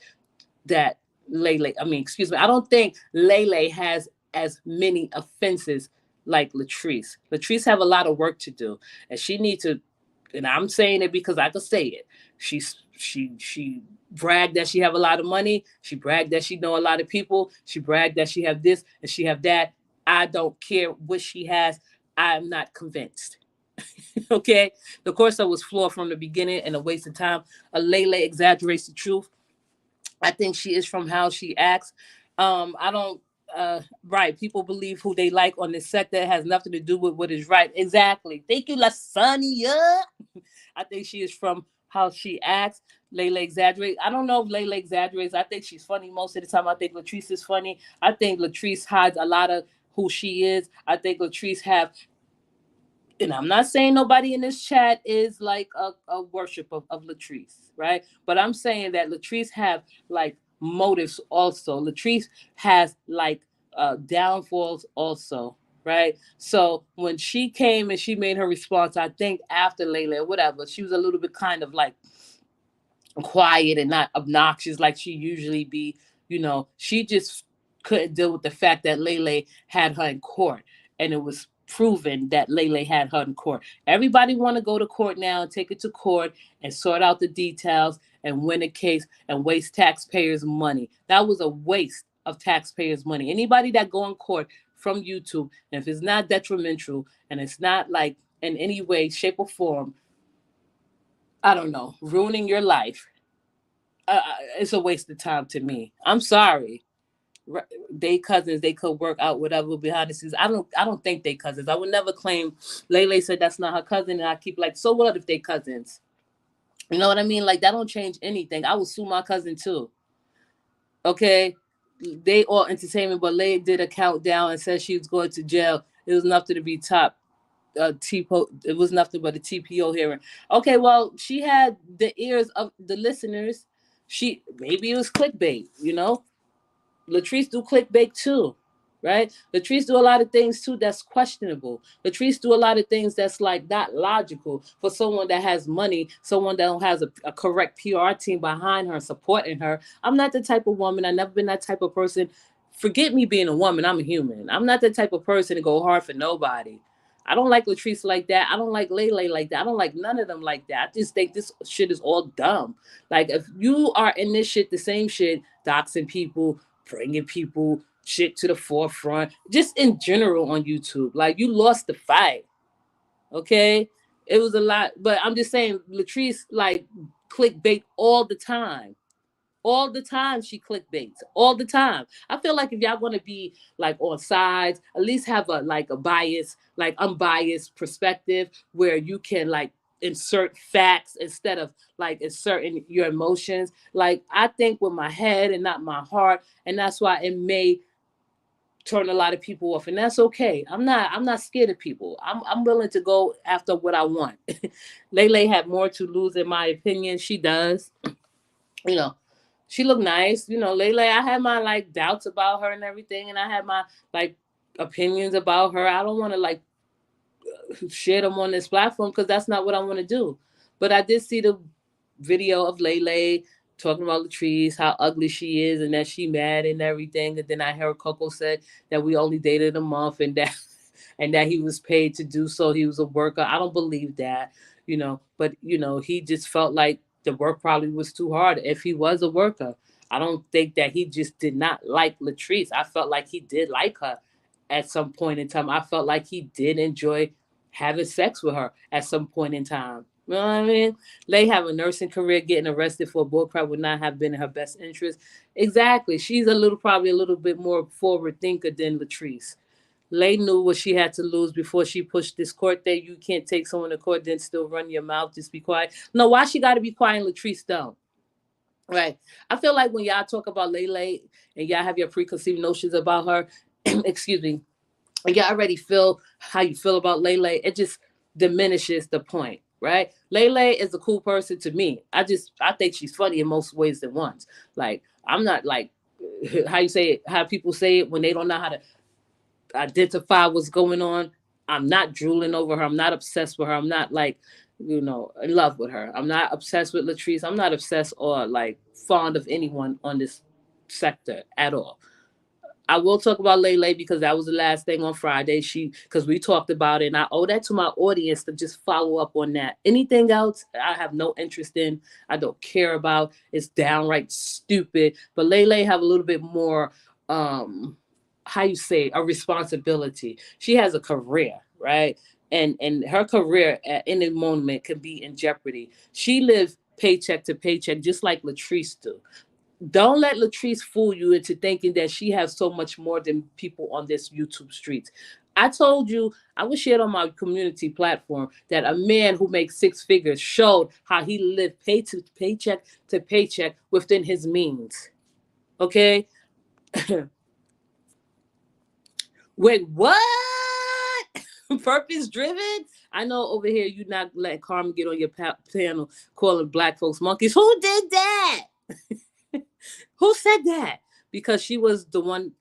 that Lele. I mean, excuse me. I don't think Lele has as many offenses like Latrice. Latrice have a lot of work to do, and she needs to. And I'm saying it because I could say it. She bragged that she have a lot of money. She bragged that she know a lot of people. She bragged that she have this and she have that. I don't care what she has. I'm not convinced. Okay, the course was flawed from the beginning and a waste of time. Lele exaggerates the truth. I think she is from how she acts. I don't. Right, people believe who they like on this sector. It has nothing to do with what is right. Exactly. Thank you, Lasagna. I think she is from how she acts. Lele exaggerates. I don't know if Lele exaggerates. I think she's funny most of the time. I think Latrice is funny. I think Latrice hides a lot of who she is. I think Latrice have, and I'm not saying nobody in this chat is like a worship of Latrice, right? But I'm saying that Latrice have like motives also. Latrice has like downfalls also, right? So when she came and she made her response, I think after Layla or whatever, she was a little bit kind of like quiet and not obnoxious like she usually be. She just couldn't deal with the fact that Lele had her in court, and it was proven that Lele had her in court. Everybody want to go to court now and take it to court and sort out the details and win a case and waste taxpayers' money. That was a waste of taxpayers' money. Anybody that go in court from YouTube, and if it's not detrimental and it's not like in any way, shape, or form, I don't know, ruining your life, it's a waste of time to me. I'm sorry. They cousins, they could work out whatever behind the scenes. I don't think they cousins. I would never claim. Lele said that's not her cousin, and I keep like, so what if they cousins? You know what I mean? Like that don't change anything. I would sue my cousin too. Okay, they all entertainment, but Lele did a countdown and said she was going to jail. It was nothing to be top. It was nothing but a TPO hearing. Okay, well, she had the ears of the listeners. She maybe it was clickbait. Latrice do clickbait too, right? Latrice do a lot of things too that's questionable. Latrice do a lot of things that's like not logical for someone that has money, someone that has a correct PR team behind her, supporting her. I'm not the type of woman. I've never been that type of person. Forget me being a woman. I'm a human. I'm not the type of person to go hard for nobody. I don't like Latrice like that. I don't like Lele like that. I don't like none of them like that. I just think this shit is all dumb. Like if you are in this shit, the same shit, doxing people, bringing people shit to the forefront, just in general on YouTube, like you lost the fight. Okay, it was a lot, but I'm just saying, Latrice like clickbait all the time. All the time she clickbaits. All the time. I feel like if y'all gonna be like on sides, at least have a like a bias, like unbiased perspective where you can like insert facts instead of like inserting your emotions. Like I think with my head and not my heart, and that's why it may turn a lot of people off, and that's okay. I'm not scared of people. I'm willing to go after what I want. Lele had more to lose in my opinion. She does. You know, she looked nice. Lele, I had my like doubts about her and everything, and I had my like opinions about her. I don't want to like share them on this platform because that's not what I want to do. But I did see the video of Lele talking about Latrice, how ugly she is, and that she mad and everything. And then I heard Coco said that we only dated a month and that and that he was paid to do so. He was a worker. I don't believe that, but he just felt like the work probably was too hard if he was a worker. I don't think that he just did not like Latrice. I felt like he did like her at some point in time. I felt like he did enjoy having sex with her at some point in time. You know what I mean? Lay have a nursing career, getting arrested for a bullcrap would not have been in her best interest. Exactly. She's probably a little bit more forward thinker than Latrice. Lay knew what she had to lose before she pushed this court date. You can't take someone to court, then still run your mouth. Just be quiet. No, why she got to be quiet and Latrice don't? Right. I feel like when y'all talk about Lele and y'all have your preconceived notions about her, excuse me, and you already feel how you feel about Lele, it just diminishes the point, right? Lele is a cool person to me. I think she's funny in most ways than once. Like I'm not like how you say it, how people say it when they don't know how to identify what's going on. I'm not drooling over her. I'm not obsessed with her. I'm not like, in love with her. I'm not obsessed with Latrice. I'm not obsessed or like fond of anyone on this sector at all. I will talk about Lele because that was the last thing on Friday. Because we talked about it, and I owe that to my audience to just follow up on that. Anything else, I have no interest in. I don't care about. It's downright stupid. But Lele have a little bit more, how you say, a responsibility. She has a career, right? And her career at any moment can be in jeopardy. She lives paycheck to paycheck, just like Latrice do. Don't let Latrice fool you into thinking that she has so much more than people on this YouTube streets. I told you, I was shared on my community platform that a man who makes six figures showed how he lived paycheck to paycheck within his means. Okay? Wait, what? Purpose driven? I know over here you not letting Carmen get on your panel calling black folks monkeys. Who did that? Who said that? Because she was the one,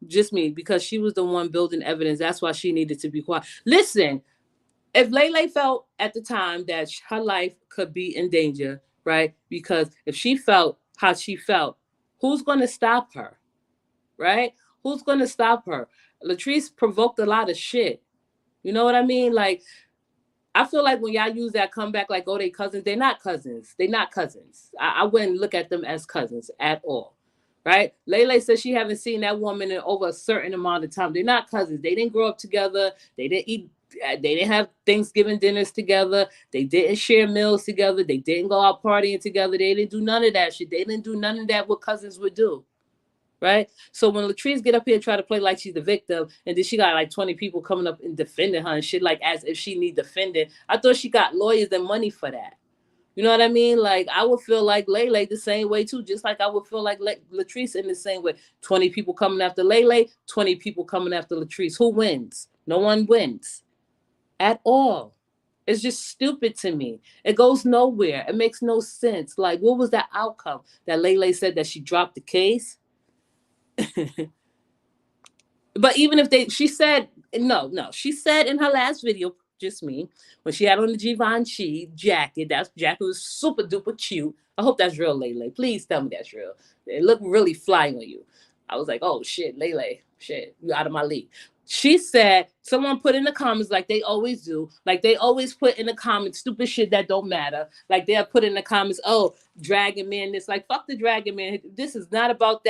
just me, because she was the one building evidence. That's why she needed to be quiet. Listen, if Lele felt at the time that her life could be in danger, right? Because if she felt how she felt, who's going to stop her, right? Who's going to stop her? Latrice provoked a lot of shit. You know what I mean? Like, I feel like when y'all use that comeback, like, oh, they cousins, they're not cousins. They're not cousins. I wouldn't look at them as cousins at all. Right? Lele says she haven't seen that woman in over a certain amount of time. They're not cousins. They didn't grow up together. They didn't eat. They didn't have Thanksgiving dinners together. They didn't share meals together. They didn't go out partying together. They didn't do none of that shit. They didn't do none of that what cousins would do. Right? So when Latrice get up here and try to play like she's the victim, and then she got like 20 people coming up and defending her and shit, like as if she need defending. I thought she got lawyers and money for that. You know what I mean? Like I would feel like Lele the same way too, just like I would feel like Latrice in the same way. 20 people coming after Lele, 20 people coming after Latrice. Who wins? No one wins at all. It's just stupid to me. It goes nowhere. It makes no sense. Like, what was that outcome? That Lele said that she dropped the case? But even if she said, no, she said in her last video, just me, when she had on the Givenchy jacket, that jacket was super duper cute. I hope that's real, Lele. Please tell me that's real. It looked really fly on you. I was like, oh shit, Lele, shit, you out of my league. She said someone put in the comments, like they always do, like they always put in the comments stupid shit that don't matter. Like they'll put in the comments, oh, Dragon Man, it's like fuck the Dragon Man. This is not about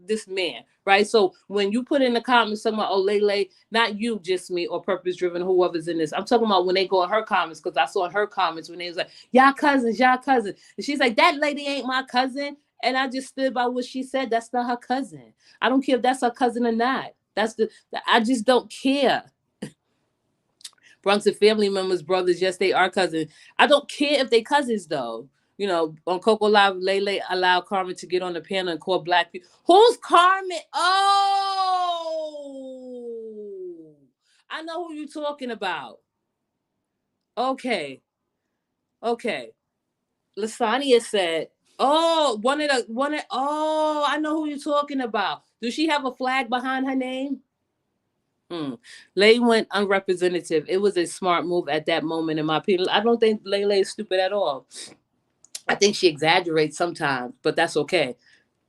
this man, right? So when you put in the comments talking about, oh, Lele, not you, just me, or Purpose Driven, whoever's in this, I'm talking about when they go in her comments, because I saw in her comments when they was like, y'all cousins, and she's like, that lady ain't my cousin. And I just stood by what she said. That's not her cousin. I don't care if that's her cousin or not. I just don't care. Bronx and family members, brothers, yes, they are cousins. I don't care if they cousins though. On Coco Live, Lele allowed Carmen to get on the panel and call black people. Who's Carmen? Oh, I know who you're talking about. Okay, okay. Lasagna said, "Oh, I know who you're talking about. Does she have a flag behind her name?" Lay went unrepresentative. It was a smart move at that moment, in my opinion. I don't think Lele is stupid at all. I think she exaggerates sometimes, but that's okay.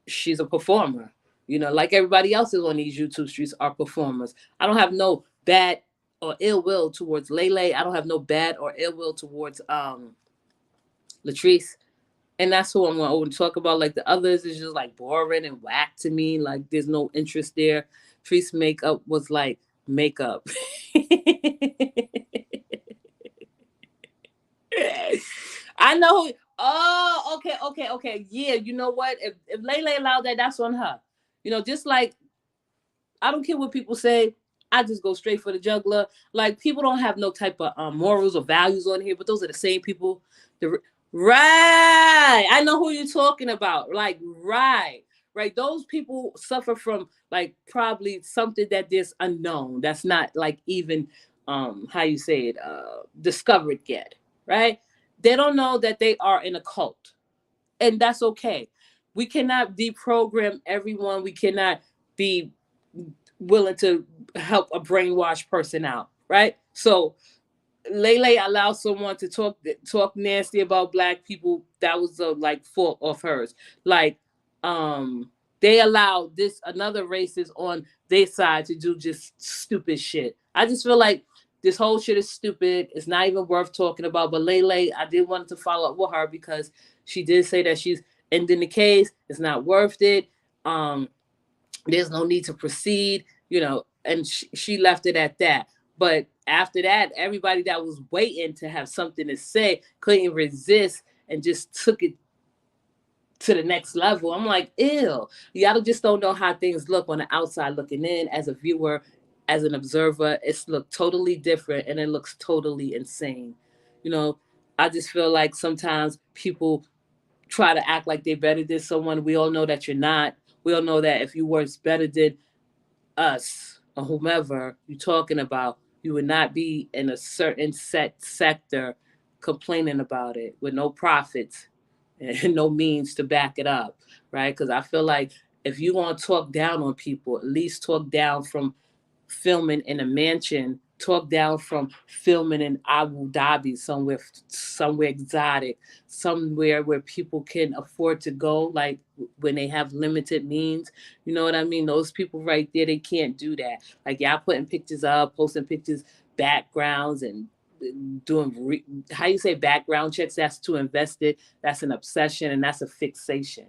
She's a performer. Like everybody else is on these YouTube streets are performers. I don't have no bad or ill will towards Lele. I don't have no bad or ill will towards Latrice. And that's who I'm going to talk about. Like the others is just like boring and whack to me. Like there's no interest there. Latrice makeup was like makeup. I know. Oh, okay. Yeah, you know what? If Lele allowed that, that's on her. Just like I don't care what people say. I just go straight for the juggler. Like people don't have no type of morals or values on here, but those are the same people. Right. I know who you're talking about. Like right. Those people suffer from like probably something that is unknown. That's not like even how you say it discovered yet. Right. They don't know that they are in a cult, and that's okay. We cannot deprogram everyone. We cannot be willing to help a brainwashed person out, right? So Lele allowed someone to talk nasty about black people. That was a like fault of hers. Like, they allowed this another racist on their side to do just stupid shit. I just feel like this whole shit is stupid. It's not even worth talking about. But Lele, I did want to follow up with her because she did say that she's ending the case. It's not worth it. There's no need to proceed, and she left it at that. But after that, everybody that was waiting to have something to say couldn't resist and just took it to the next level. I'm like, ew. Y'all just don't know how things look on the outside looking in. As a viewer, as an observer, it's looked totally different and it looks totally insane. You know, I just feel like sometimes people try to act like they're better than someone. We all know that you're not. We all know that if you were better than us or whomever you're talking about, you would not be in a certain set sector complaining about it with no profits and no means to back it up, right? Because I feel like if you want to talk down on people, at least talk down from filming in a mansion, talk down from filming in Abu Dhabi, somewhere exotic, somewhere where people can afford to go, like when they have limited means. You know what I mean? Those people right there, they can't do that. Like y'all putting pictures up, posting pictures, backgrounds, and how you say background checks. That's too invested. That's an obsession, and that's a fixation.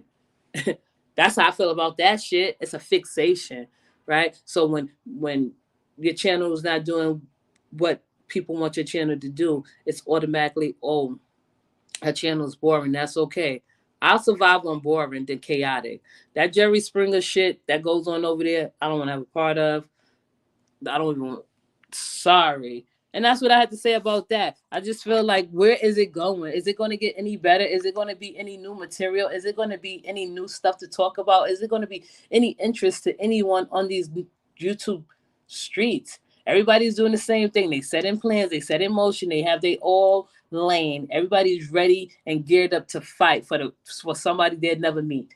That's how I feel about that shit. It's a fixation, right? So when your channel is not doing what people want your channel to do, it's automatically, oh, her channel is boring. That's okay. I'll survive on boring than chaotic. That Jerry Springer shit that goes on over there, I don't want to have a part of. I don't even. Sorry. And that's what I had to say about that. I just feel like, where is it going? Is it going to get any better? Is it going to be any new material? Is it going to be any new stuff to talk about? Is it going to be any interest to anyone on these YouTube streets? Everybody's doing the same thing. They set in plans, they set in motion, they have their all lane. Everybody's ready and geared up to fight for somebody they'd never meet.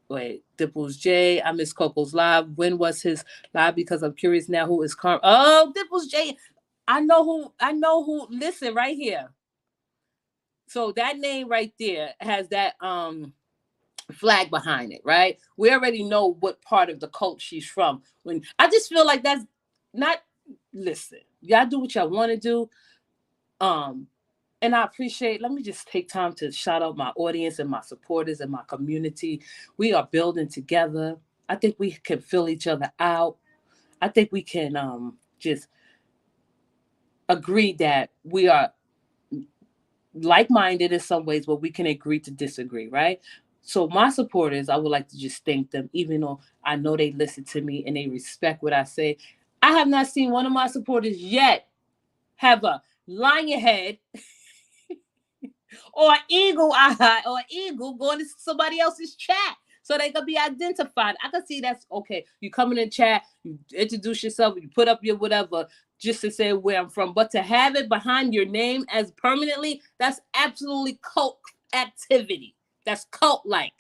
Wait, Dipples J. I miss Coco's live. When was his live? Because I'm curious now who is Carm. Oh, Dipples J. I know who. I know who. Listen, right here. So that name right there has that flag behind it, right? We already know what part of the cult she's from. When I just feel like not listen. Y'all do what y'all want to do. Um, and I appreciate, let me just take time to shout out my audience and my supporters and my community. We are building together. I think we can fill each other out. I think we can just agree that we are like-minded in some ways, but we can agree to disagree, right? So my supporters, I would like to just thank them, even though I know they listen to me and they respect what I say. I have not seen one of my supporters yet have a lion head or eagle eye or eagle going to somebody else's chat so they could be identified. I could see that's okay. You come in the chat, you introduce yourself, you put up your whatever just to say where I'm from. But to have it behind your name as permanently, that's absolutely cult activity. That's cult like.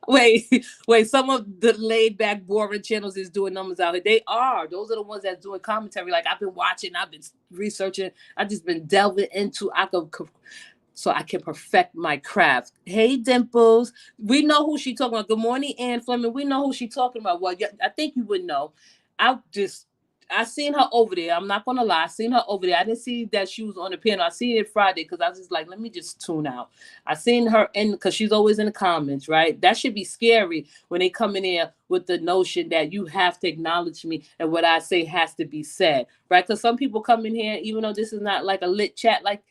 Wait, wait. Some of the laid back, boring channels is doing numbers out here. They are. Those are the ones that's doing commentary. Like I've been watching, I've been researching, I've just been delving into. I could so I can perfect my craft. Hey, Dimples. We know who she talking about. Good morning, Ann Fleming. We know who she talking about. Well, yeah, I think you would know. I just, I seen her over there. I'm not gonna lie. I seen her over there. I didn't see that she was on the panel. I seen it Friday because I was just like, let me just tune out. I seen her in because she's always in the comments, right? That should be scary when they come in there with the notion that you have to acknowledge me and what I say has to be said, right? Because some people come in here, even though this is not like a lit chat, like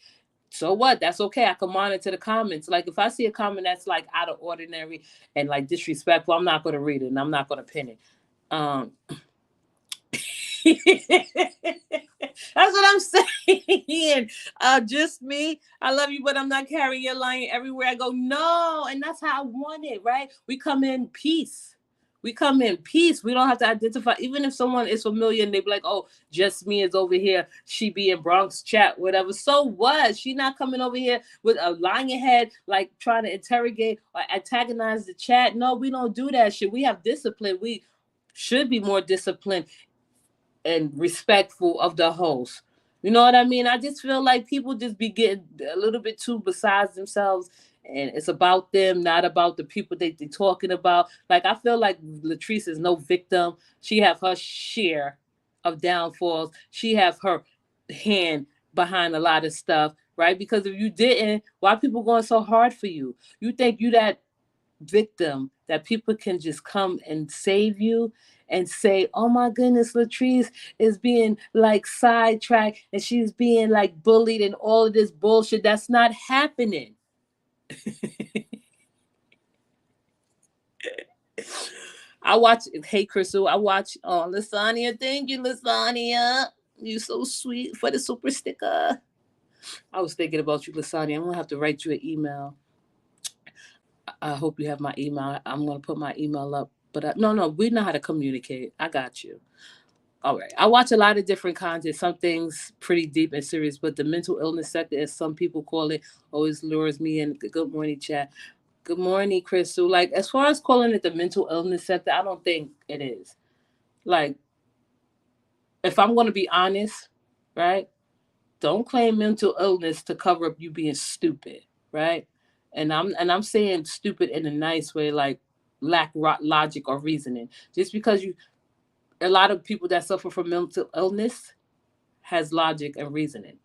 so what? That's okay. I can monitor the comments. Like if I see a comment that's like out of ordinary and like disrespectful, I'm not going to read it and I'm not going to pin it. Um, that's what I'm saying. Just me. I love you, but I'm not carrying your lion everywhere I go. No, and that's how I want it, right? We come in peace. We come in peace. We don't have to identify. Even if someone is familiar and they be like, "Oh, just me is over here. She be in Bronx chat, whatever." So what? She not coming over here with a lion head, like trying to interrogate or antagonize the chat. No, we don't do that shit. We have discipline. We should be more disciplined and respectful of the host. You know what I mean? I just feel like people just be getting a little bit too besides themselves, and it's about them, not about the people they're talking about. Like I feel like Latrice is no victim. She have her share of downfalls. She have her hand behind a lot of stuff, right? Because if you didn't, why people going so hard for you? You think you that victim that people can just come and save you and say, oh my goodness, Latrice is being like sidetracked and she's being like bullied and all of this bullshit. That's not happening. I watch, hey Crystal, I watch Lasagna. Thank you, Lasagna. You so sweet for the super sticker. I was thinking about you, Lasagna. I'm gonna have to write you an email. I hope you have my email. I'm gonna put my email up. But no, we know how to communicate. I got you. All right. I watch a lot of different content. Some things pretty deep and serious, but the mental illness sector, as some people call it, always lures me in. Good morning, chat. Good morning, Crystal. Like as far as calling it the mental illness sector, I don't think it is. Like if I'm gonna be honest, right? Don't claim mental illness to cover up you being stupid, right? And I'm saying stupid in a nice way, like lack logic or reasoning. Just because you, a lot of people that suffer from mental illness has logic and reasoning.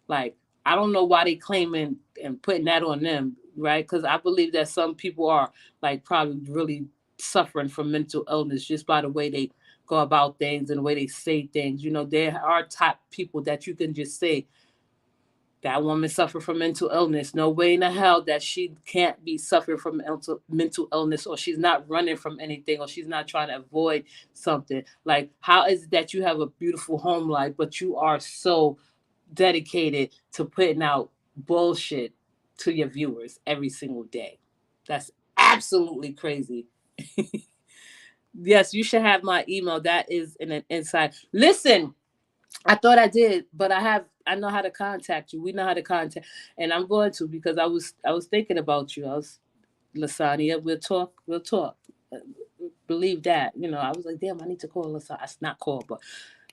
Like I don't know why they claiming and putting that on them, right? Because I believe that some people are like probably really suffering from mental illness just by the way they go about things and the way they say things. You know, there are type people that you can just say that woman suffered from mental illness. No way in the hell that she can't be suffering from mental illness, or she's not running from anything, or she's not trying to avoid something. Like, how is it that you have a beautiful home life, but you are so dedicated to putting out bullshit to your viewers every single day? That's absolutely crazy. Yes, you should have my email. That is an insight. Listen, I thought I did, but I know how to contact you. We know how to contact, and I'm going to because I was thinking about you. I was Lasagna. We'll talk. We'll talk. Believe that. You know, I was like, damn, I need to call Lasagna. It's not call, but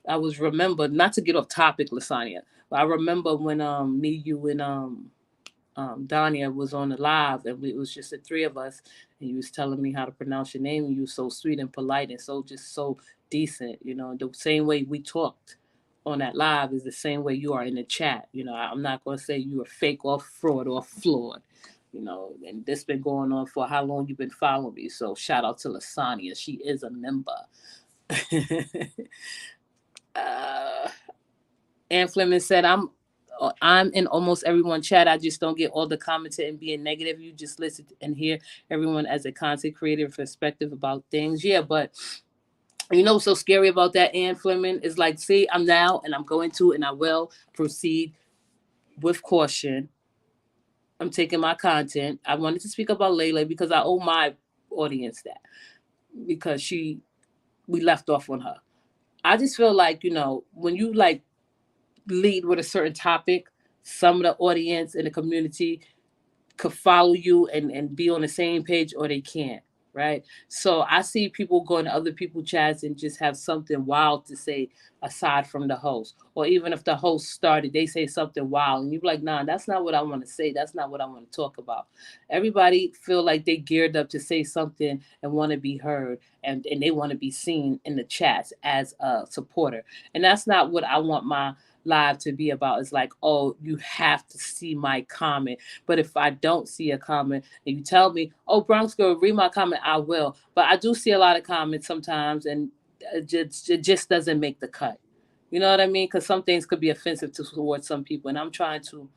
I was remembered not to get off topic, Lasagna. But I remember when me, you, and Danya was on the live, and it was just the three of us, and you was telling me how to pronounce your name, and you were so sweet and polite and so just so decent. The same way we talked on that live is the same way you are in the chat. I'm not gonna say you are fake or fraud or flawed. And this been going on for how long you've been following me. So shout out to Lasania. She is a member. uh, Ann Fleming said, I'm in almost everyone chat. I just don't get all the commenting and being negative. You just listen and hear everyone as a content creator perspective about things. Yeah, but what's so scary about that, Ann Fleming, is like, see, I'm now and I'm going to and I will proceed with caution. I'm taking my content. I wanted to speak about Layla because I owe my audience that because we left off on her. I just feel like, when you like lead with a certain topic, some of the audience in the community could follow you and be on the same page or they can't. Right. So I see people going to other people's chats and just have something wild to say aside from the host. Or even if the host started, they say something wild and you're like, nah, that's not what I want to say. That's not what I want to talk about. Everybody feel like they geared up to say something and want to be heard and they want to be seen in the chats as a supporter. And that's not what I want my live to be about. It's like, oh, you have to see my comment. But if I don't see a comment and you tell me, oh, Bronx girl, read my comment, I will. But I do see a lot of comments sometimes and it just doesn't make the cut. You know what I mean? Because some things could be offensive towards some people. And I'm trying to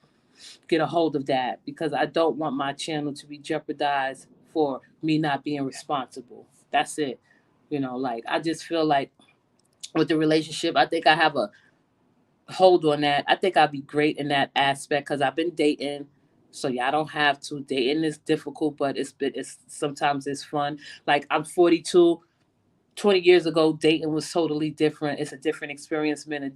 get a hold of that because I don't want my channel to be jeopardized for me not being responsible. That's it. Like I just feel like with the relationship, I think I have a hold on that. I think I'll be great in that aspect because I've been dating. So yeah, I don't have to. Dating is difficult, but it's sometimes it's fun. Like I'm 42. 20 years ago, dating was totally different. It's a different experience. Men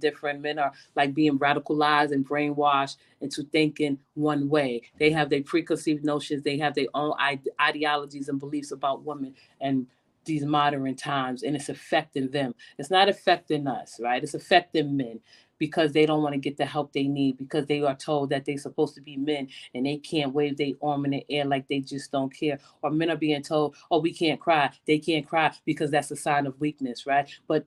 are like being radicalized and brainwashed into thinking one way. They have their preconceived notions. They have their own ideologies and beliefs about women and these modern times, and it's affecting them. It's not affecting us, right? It's affecting men because they don't want to get the help they need because they are told that they're supposed to be men and they can't wave their arm in the air like they just don't care. Or men are being told, oh, we can't cry. They can't cry because that's a sign of weakness, right? But,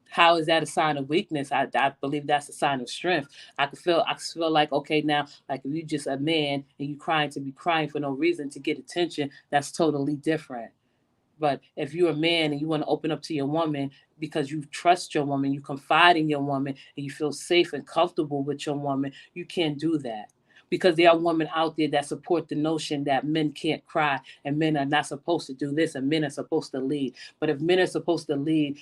how is that a sign of weakness? I believe that's a sign of strength. I feel like, okay, now, like if you're just a man and you crying to be crying for no reason to get attention, that's totally different. But if you're a man and you want to open up to your woman because you trust your woman, you confide in your woman, and you feel safe and comfortable with your woman, you can't do that. Because there are women out there that support the notion that men can't cry and men are not supposed to do this and men are supposed to lead. But if men are supposed to lead,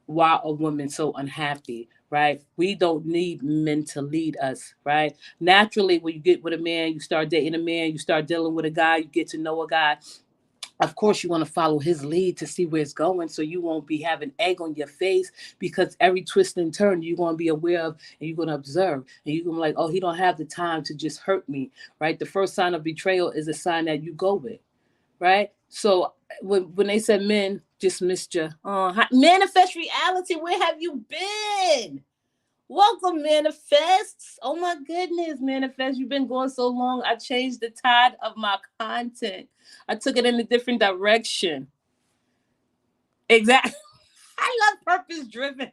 why are women so unhappy? Right? We don't need men to lead us, right? Naturally, when you get with a man, you start dating a man, you start dealing with a guy, you get to know a guy, of course you want to follow his lead to see where it's going so you won't be having egg on your face because every twist and turn you're going to be aware of and you're going to observe and you're going to be like, oh, he don't have the time to just hurt me, right? The first sign of betrayal is a sign that you go with, right? So when they said men just missed you, manifest reality, where have you been? Welcome, Manifests. Oh my goodness, Manifest. You've been going so long. I changed the tide of my content. I took it in a different direction. Exactly. I love purpose driven.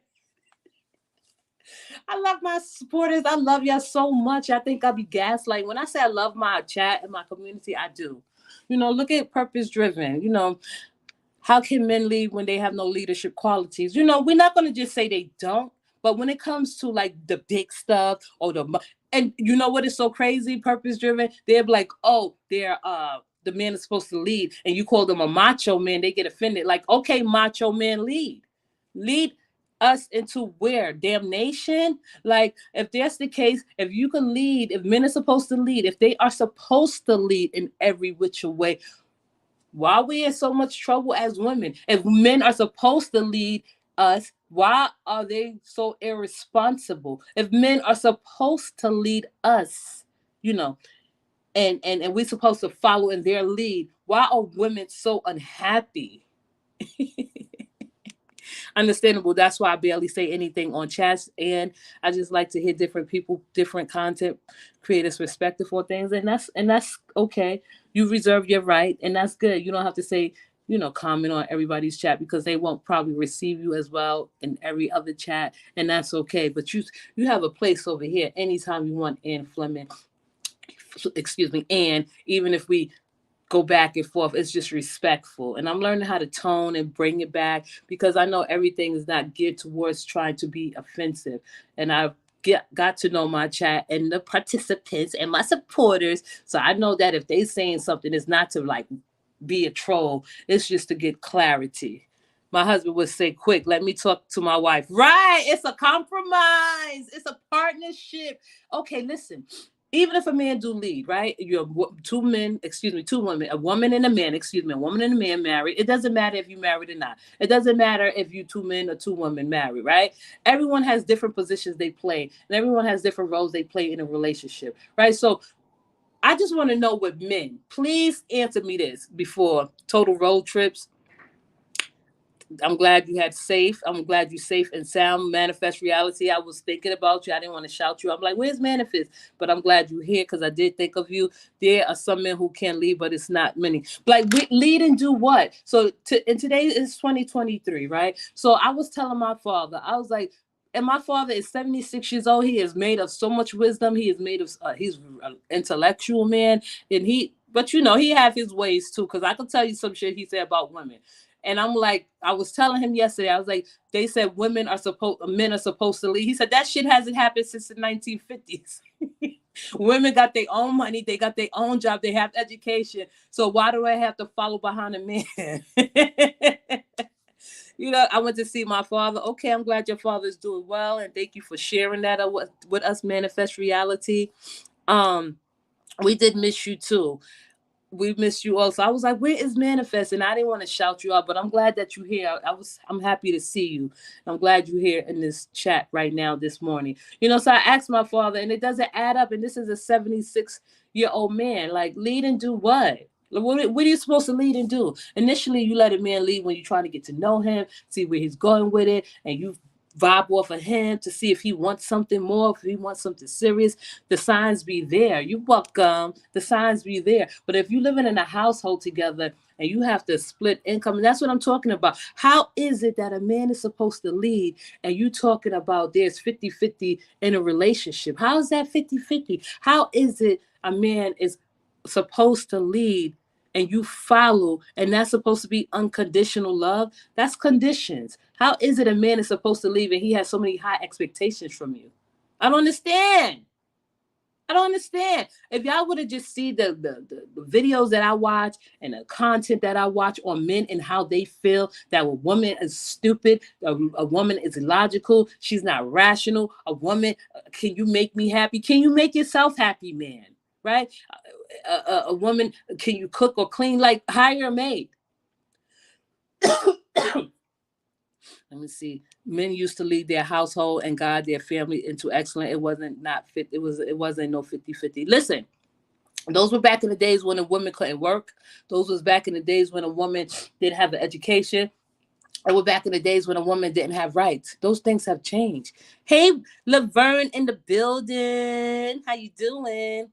I love my supporters. I love y'all so much. I think I'll be gaslight. When I say I love my chat and my community, I do. Look at purpose driven. How can men lead when they have no leadership qualities? We're not going to just say they don't, but when it comes to like the big stuff and you know what is so crazy, purpose driven, they're like, oh, they're the man is supposed to lead, and you call them a macho man, they get offended. Like, okay, macho man, lead us into where damnation. Like, if that's the case, if you can lead, if men are supposed to lead, if they are supposed to lead in every which way, why are we in so much trouble as women? If men are supposed to lead us, why are they so irresponsible? If men are supposed to lead us, you know, and we're supposed to follow in their lead, why are women so unhappy? understandable. That's why I barely say anything on chats, and I just like to hear different people, different content creators' perspective on things, and that's okay. You reserve your right, and that's good. You don't have to say, comment on everybody's chat because they won't probably receive you as well in every other chat, and that's okay. But you have a place over here anytime you want, Ann Fleming. Excuse me, and even if we go back and forth. It's just respectful. And I'm learning how to tone and bring it back because I know everything is not geared towards trying to be offensive. And I've got to know my chat and the participants and my supporters. So I know that if they saying something, it's not to like be a troll. It's just to get clarity. My husband would say, quick, let me talk to my wife. Right. It's a compromise. It's a partnership. Okay, listen. Even if a man do lead, right? You're two men, excuse me, two women, a woman and a man, excuse me, a woman and a man married. It doesn't matter if you married or not. It doesn't matter if you two men or two women married, right? Everyone has different positions they play, and everyone has different roles they play in a relationship, right? So I just want to know with men, please answer me this before total road trips. I'm glad you had safe. I'm glad you safe and sound. Manifest reality. I was thinking about you. I didn't want to shout you. I'm like, where's manifest? But I'm glad you're here because I did think of you. There are some men who can lead, but it's not many. Like we lead and do what? So and today is 2023, right? So I was telling my father, I was like, and my father is 76 years old. He is made of so much wisdom. He is made of he's an intellectual man, and but he have his ways too. Because I can tell you some shit he said about women. And I'm like, I was telling him yesterday, I was like, they said men are supposed to lead. He said that shit hasn't happened since the 1950s. Women got their own money, they got their own job, they have education. So why do I have to follow behind a man? I went to see my father. Okay, I'm glad your father's doing well, and thank you for sharing that with us, Manifest Reality. Um, we did miss you too. We missed you also. I was like, where is Manifest? And I didn't want to shout you out, but I'm glad that you're here. I'm happy to see you. I'm glad you're here in this chat right now this morning. So I asked my father, and it doesn't add up. And this is a 76-year-old man. Like, lead and do what? What are you supposed to lead and do? Initially, you let a man lead when you're trying to get to know him, see where he's going with it, and you vibe off of him to see if he wants something more, if he wants something serious. The signs be there. You welcome. The signs be there. But if you living in a household together and you have to split income, and that's what I'm talking about. How is it that a man is supposed to lead and you talking about there's 50-50 in a relationship? How is that 50-50? How is it a man is supposed to lead and you follow, and that's supposed to be unconditional love? That's conditions. How is it a man is supposed to leave and he has so many high expectations from you? I don't understand. I don't understand. If y'all would have just seen the videos that I watch and the content that I watch on men and how they feel that a woman is stupid, a woman is illogical, she's not rational. A woman, can you make me happy? Can you make yourself happy, man? Right? A woman, can you cook or clean? Like, hire a maid. Let me see. Men used to lead their household and guide their family into excellence. It wasn't not fit. It wasn't no 50-50. Listen, those were back in the days when a woman couldn't work. Those was back in the days when a woman didn't have an education. It were back in the days when a woman didn't have rights. Those things have changed. Hey, Laverne in the building. How you doing?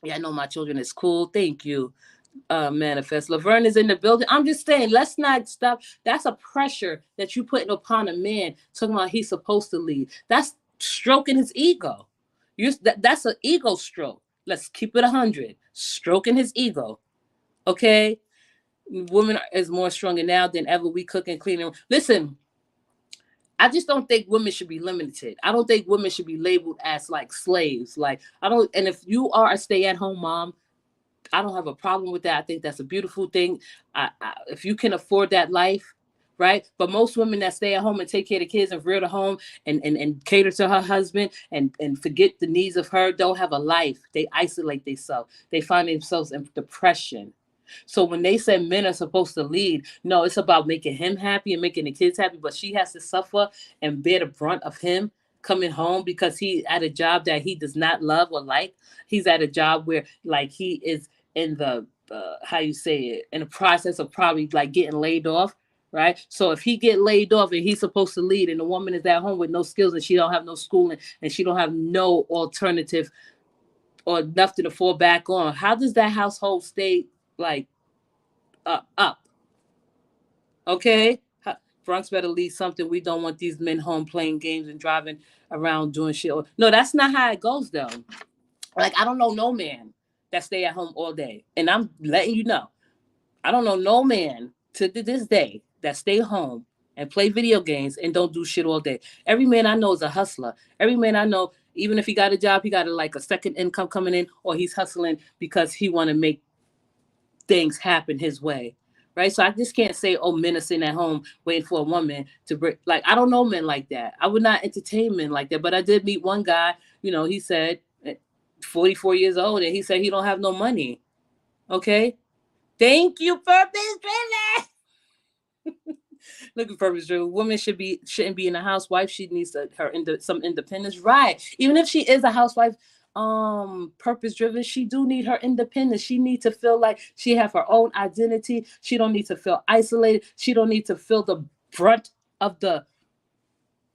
Yeah, I know my children is cool. Thank you. Manifest. Laverne is in the building. I'm just saying, let's not stop. That's a pressure that you putting upon a man, talking about he's supposed to lead. That's stroking his ego. That's an ego stroke. Let's keep it 100. Stroking his ego. Okay? Women is more stronger now than ever. We cook and clean. Listen, I just don't think women should be limited. I don't think women should be labeled as like slaves. Like, I don't, and if you are a stay-at-home mom, I don't have a problem with that. I think that's a beautiful thing. If you can afford that life, right? But most women that stay at home and take care of the kids and rear the home and cater to her husband and forget the needs of her don't have a life. They isolate themselves. They find themselves in depression. So when they say men are supposed to lead, no, it's about making him happy and making the kids happy, but she has to suffer and bear the brunt of him coming home because he at a job that he does not love or like. He's at a job where like he is in the how you say it, in the process of probably like getting laid off, right? So if he get laid off and he's supposed to lead, and the woman is at home with no skills and she don't have no schooling and she don't have no alternative or nothing to fall back on, how does that household stay like up? Okay, Bronx better lead something. We don't want these men home playing games and driving around doing shit. No, that's not how it goes though. Like I don't know no man that stay at home all day, and I'm letting you know I don't know no man to this day that stay home and play video games and don't do shit all day. Every man I know is a hustler. Every man I know, even if he got a job, he got like a second income coming in, or he's hustling because he want to make things happen his way. Right. So I just can't say, oh, men are sitting at home waiting for a woman to bring. Like, I don't know men like that. I would not entertain men like that. But I did meet one guy, he said 44 years old, and he said he don't have no money. Okay. Thank you, Purpose Driven. Look at Purpose Driven. Woman shouldn't be in a housewife. She needs some independence. Right. Even if she is a housewife, purpose driven, she do need her independence. She need to feel like she have her own identity. She don't need to feel isolated. She don't need to feel the brunt of the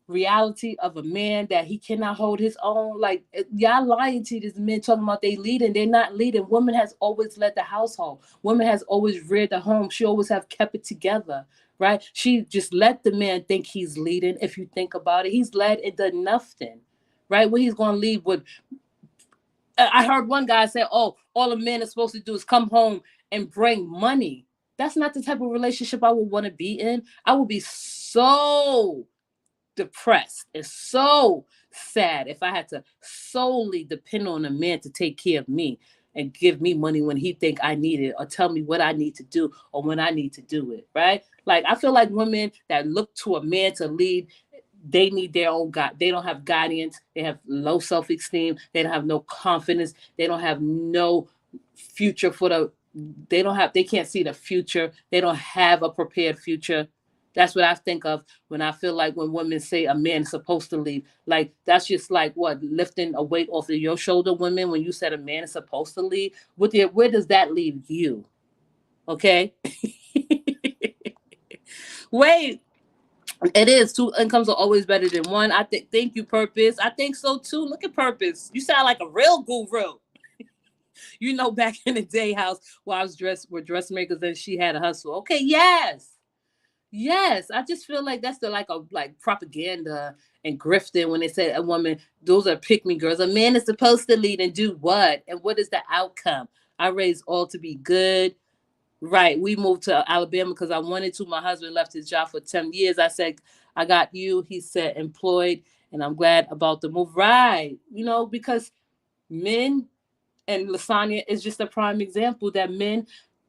reality of a man that he cannot hold his own. Like y'all lying to these men talking about they leading. They're not leading. Woman has always led the household. Woman has always reared the home. She always have kept it together. Right? She just let the man think he's leading. If you think about it, he's led and done nothing. Right? What he's gonna leave with. I heard one guy say, "Oh, all a man is supposed to do is come home and bring money." That's not the type of relationship I would want to be in. I would be so depressed and so sad if I had to solely depend on a man to take care of me and give me money when he think I need it, or tell me what I need to do or when I need to do it, right? Like I feel like women that look to a man to lead, they need their own God. They don't have guidance. They have low self-esteem. They don't have no confidence. They don't have no future for the they can't see the future. They don't have a prepared future. That's what I think of when I feel like when women say a man is supposed to leave. Like that's just like what, lifting a weight off of your shoulder, women, when you said a man is supposed to leave. Where does that leave you? Okay. Wait, it is. Two incomes are always better than one. I think. Thank you, Purpose. I think so too. Look at Purpose. You sound like a real guru. Back in the day, house where I was dressed with dressmakers and she had a hustle. Okay, yes. Yes, I just feel like that's the like propaganda and grifting when they say a woman, those are pick me girls. A man is supposed to lead and do what? And what is the outcome? I raised all to be good. Right. We moved to Alabama because I wanted to. My husband left his job for 10 years. I said, I got you. He said, employed. And I'm glad about the move. Right. Because men, and Lasagna is just a prime example that men,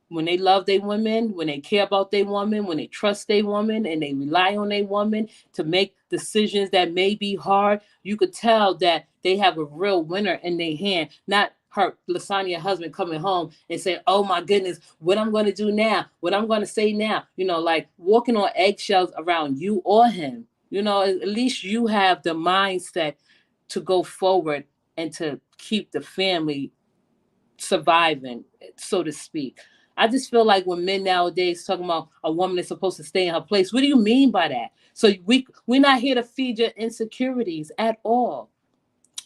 when they love their women, when they care about their woman, when they trust their woman, and they rely on their woman to make decisions that may be hard, you could tell that they have a real winner in their hand. Not her Lasagna husband coming home and saying, "Oh my goodness, what I'm going to do now? What I'm going to say now?" Like walking on eggshells around you or him. At least you have the mindset to go forward and to keep the family surviving, so to speak. I just feel like when men nowadays talking about a woman is supposed to stay in her place, what do you mean by that? So we're not here to feed your insecurities at all.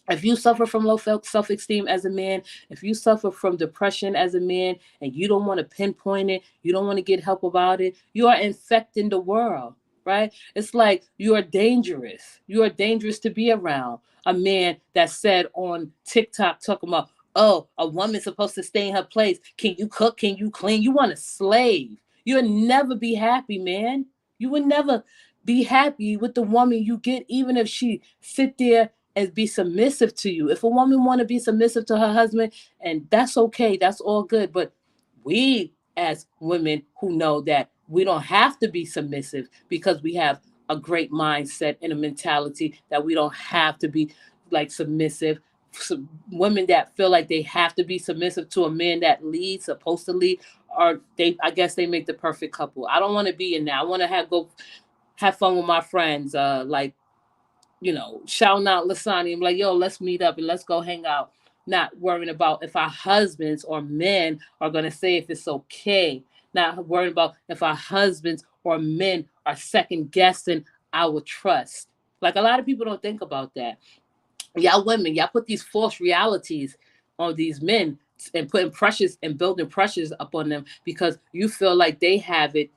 If you suffer from low self-esteem as a man, if you suffer from depression as a man, and you don't want to pinpoint it, you don't want to get help about it, you are infecting the world, right? It's like you are dangerous. You are dangerous to be around. A man that said on TikTok talking about, oh, a woman's supposed to stay in her place. Can you cook? Can you clean? You want a slave. You'll never be happy, man. You would never be happy with the woman you get, even if she sit there and be submissive to you. If a woman want to be submissive to her husband, and that's okay, that's all good. But we as women who know that we don't have to be submissive because we have a great mindset and a mentality that we don't have to be like submissive. So women that feel like they have to be submissive to a man that leads, supposed to lead, or I guess they make the perfect couple. I don't want to be in that. I want to have fun with my friends, like shouting out Lasani. I'm like, yo, let's meet up and let's go hang out. Not worrying about if our husbands or men are going to say if it's okay. Not worrying about if our husbands or men are second guessing our trust. Like a lot of people don't think about that. Y'all women, y'all put these false realities on these men and putting pressures and building pressures upon them because you feel like they have it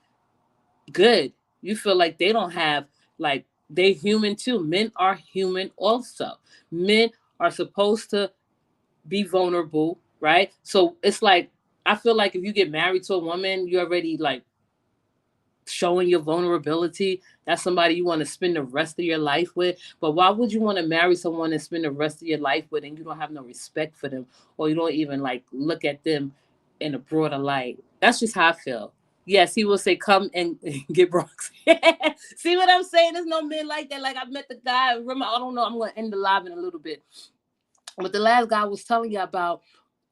good. You feel like they don't have, like, they human too. Men are human also. Men are supposed to be vulnerable, right? So it's like I feel like if you get married to a woman, you already like showing your vulnerability. That's somebody you want to spend the rest of your life with. But why would you want to marry someone and spend the rest of your life with and you don't have no respect for them or you don't even like look at them in a broader light? That's just how I feel. Yes, he will say, "Come and get Bronx." See what I'm saying? There's no men like that. Like I met the guy. Remember, I don't know. I'm gonna end the live in a little bit. But the last guy was telling you about,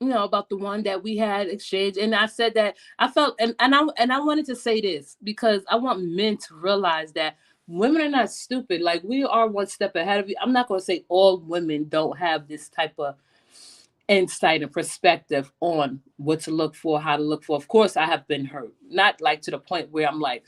about the one that we had exchanged, and I said that I felt, and I wanted to say this because I want men to realize that women are not stupid. Like we are one step ahead of you. I'm not going to say all women don't have this type of insight and perspective on what to look for, how to look for. Of course, I have been hurt, not like to the point where I'm like,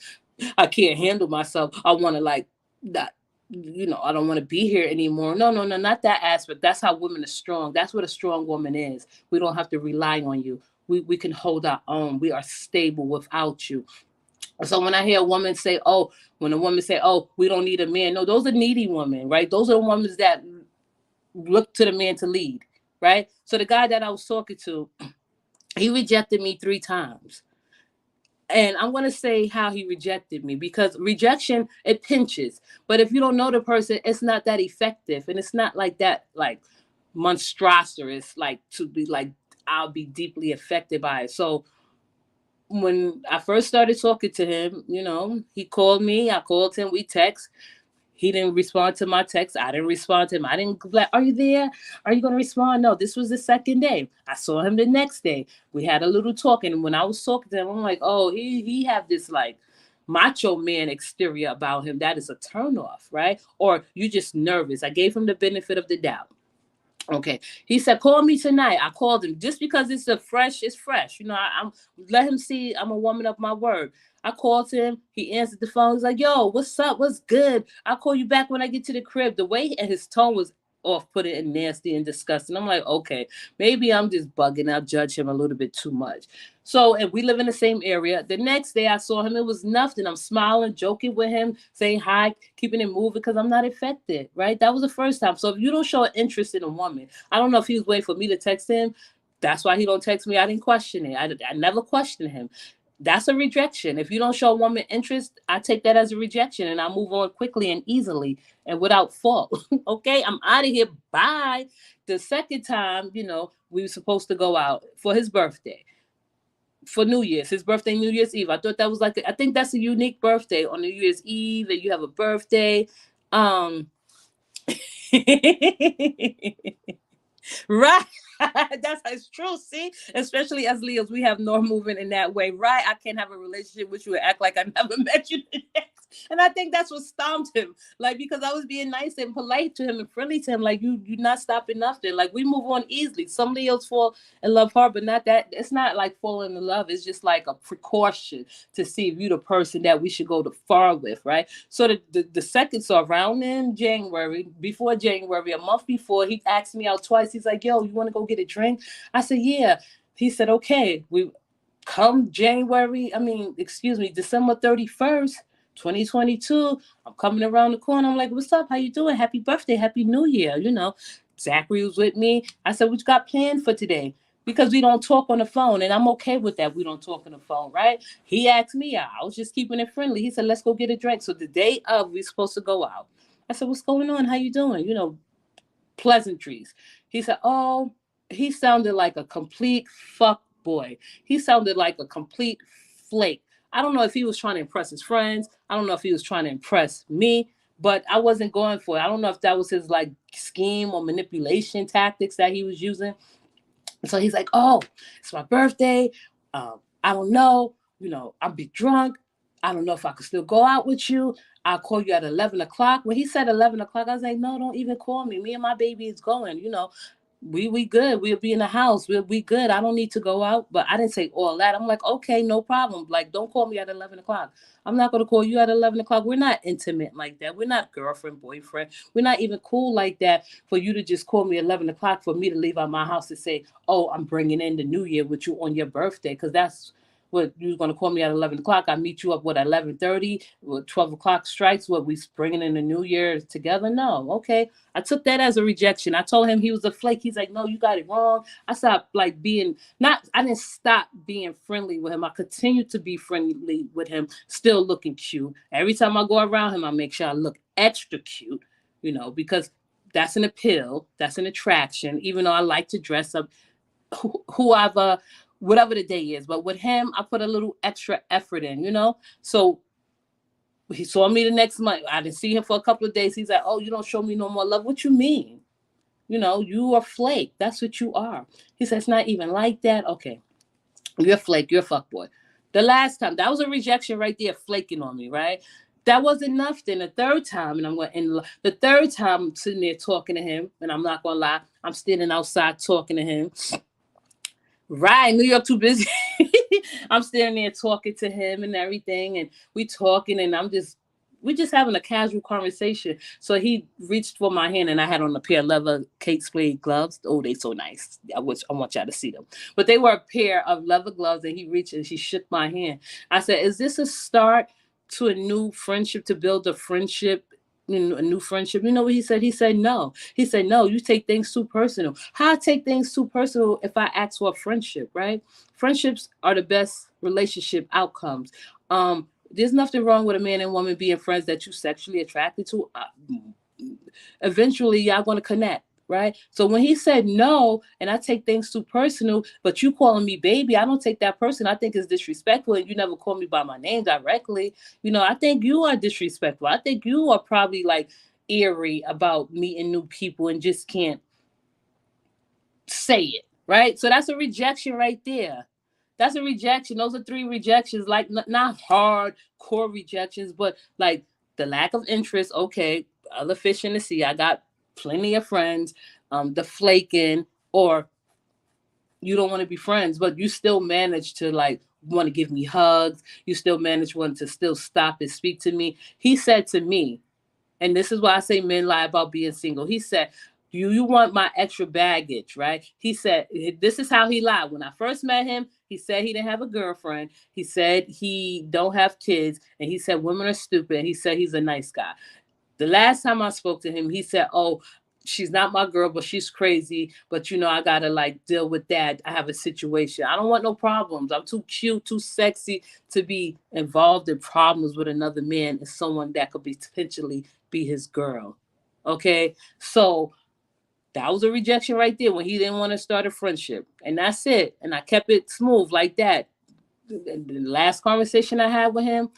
I can't handle myself. I want to like that. I don't want to be here anymore. No, no, no, not that aspect. That's how women are strong. That's what a strong woman is. We don't have to rely on you. We can hold our own. We are stable without you. So when I hear a woman say, "Oh," when a woman say, "Oh, we don't need a man," no, those are needy women, right? Those are the women that look to the man to lead, right? So the guy that I was talking to, he rejected me 3 times. And I'm going to say how he rejected me because rejection, it pinches. But if you don't know the person, it's not that effective. And it's not like that, like monstrous, like to be like, I'll be deeply affected by it. So when I first started talking to him, he called me, I called him, we text. He didn't respond to my text. I didn't respond to him. I didn't like, "Are you there? Are you going to respond?" No, this was the second day. I saw him the next day. We had a little talking. And when I was talking to him, I'm like, "Oh, he have this like macho man exterior about him. That is a turnoff, right? Or you just nervous." I gave him the benefit of the doubt. Okay. He said, "Call me tonight." I called him just because it's fresh. I'm let him see I'm a woman of my word. I called him. He answered the phone. He's like, "Yo, what's up? What's good? I'll call you back when I get to the crib." The way and his tone was off putting and nasty and disgusting. I'm like, okay, maybe I'm just bugging. I'll judge him a little bit too much. So, and we live in the same area. The next day I saw him, it was nothing. I'm smiling, joking with him, saying hi, keeping it moving because I'm not affected, right? That was the first time. So if you don't show an interest in a woman, I don't know if he was waiting for me to text him. That's why he don't text me. I didn't question it. I never questioned him. That's a rejection. If you don't show a woman interest, I take that as a rejection and I move on quickly and easily and without fault. Okay, I'm out of here. Bye. The second time, we were supposed to go out for his birthday, for New Year's, his birthday, New Year's Eve. I thought that was like, I think that's a unique birthday on New Year's Eve, and you have a birthday. Um, Right. That's true. See, especially as Leos, we have no movement in that way. Right. I can't have a relationship with you and act like I never met you. And I think that's what stomped him. Like, because I was being nice and polite to him and friendly to him. Like, you're not stopping nothing. Like, we move on easily. Some Leos fall in love hard, but not that. It's not like falling in love. It's just like a precaution to see if you're the person that we should go to far with. Right. So the second, so around in January, before January, a month before, he asked me out twice. He's like, "Yo, you want to go get a drink?" I said, "Yeah." He said, "Okay." We come December 31st, 2022. I'm coming around the corner. I'm like, "What's up? How you doing? Happy birthday. Happy New Year." Zachary was with me. I said, "What you got planned for today?" Because we don't talk on the phone, and I'm okay with that. We don't talk on the phone, right? He asked me out. I was just keeping it friendly. He said, "Let's go get a drink." So the day of, we supposed to go out. I said, "What's going on? How you doing?" Pleasantries. He said, "Oh," he sounded like a complete fuck boy. He sounded like a complete flake. I don't know if he was trying to impress his friends. I don't know if he was trying to impress me, but I wasn't going for it. I don't know if that was his like scheme or manipulation tactics that he was using. So he's like, "Oh, it's my birthday. I don't know. I'll be drunk. I don't know if I could still go out with you. I'll call you at 11 o'clock." When he said 11 o'clock, I was like, "No, don't even call me. Me and my baby is going. we good. We'll be in the house. We good. I don't need to go out. But I didn't say all that. I'm like, okay, no problem. Like, don't call me at 11 o'clock. I'm not gonna call you at 11 o'clock. We're not intimate like that. We're not girlfriend, boyfriend. We're not even cool like that for you to just call me 11 o'clock for me to leave out my house to say, oh, I'm bringing in the new year with you on your birthday, because that's what you're gonna call me at 11 o'clock. I meet you up what 11:30. 12 o'clock strikes. What we bringing in the new year together? No, okay. I took that as a rejection. I told him he was a flake. He's like, no, you got it wrong. I stopped like being not. I didn't stop being friendly with him. I continued to be friendly with him, still looking cute. Every time I go around him, I make sure I look extra cute, because that's an appeal, that's an attraction. Even though I like to dress up, whoever, whatever the day is, but with him, I put a little extra effort in. So he saw me the next month. I didn't see him for a couple of days. He's like, "Oh, you don't show me no more love." What you mean? You are flake. That's what you are. He said, "It's not even like that." Okay, you're a flake. You're a fuckboy. The last time, that was a rejection right there, flaking on me, right? That was enough. Then the third time, and I'm going. And the third time, I'm sitting there talking to him, and I'm not gonna lie, I'm standing outside talking to him. Right, New York too busy. I'm standing there talking to him and everything, and we talking, and we just having a casual conversation. So he reached for my hand, and I had on a pair of leather Kate Spade gloves. Oh, they so nice. I want y'all to see them. But they were a pair of leather gloves, and he reached and she shook my hand. I said, "Is this a start to a new friendship, to build a friendship?" A new friendship. You know what he said? He said no. He said no. You take things too personal. How I take things too personal if I ask for a friendship, right? Friendships are the best relationship outcomes. There's nothing wrong with a man and woman being friends that you sexually attracted to. Eventually, y'all gonna connect. Right. So when he said no, and I take things too personal, but you calling me baby, I don't take that person. I think it's disrespectful, and you never call me by my name directly. I think you are disrespectful. I think you are probably like eerie about meeting new people and just can't say it. Right. So that's a rejection right there. That's a rejection. Those are three rejections, like not hard core rejections, but like the lack of interest. Okay, other fish in the sea. I got plenty of friends. The flaking, or you don't want to be friends, but you still manage to like want to give me hugs. You still manage want to still stop and speak to me. He said to me, and this is why I say men lie about being single. He said, you want my extra baggage, right? He said, this is how he lied. When I first met him, he said he didn't have a girlfriend. He said he don't have kids. And he said women are stupid. And he said he's a nice guy. The last time I spoke to him, he said, oh, she's not my girl, but she's crazy. But I gotta like deal with that. I have a situation. I don't want no problems. I'm too cute, too sexy to be involved in problems with another man and someone that could be potentially be his girl. Okay. So that was a rejection right there when he didn't want to start a friendship. And that's it. And I kept it smooth like that. The last conversation I had with him,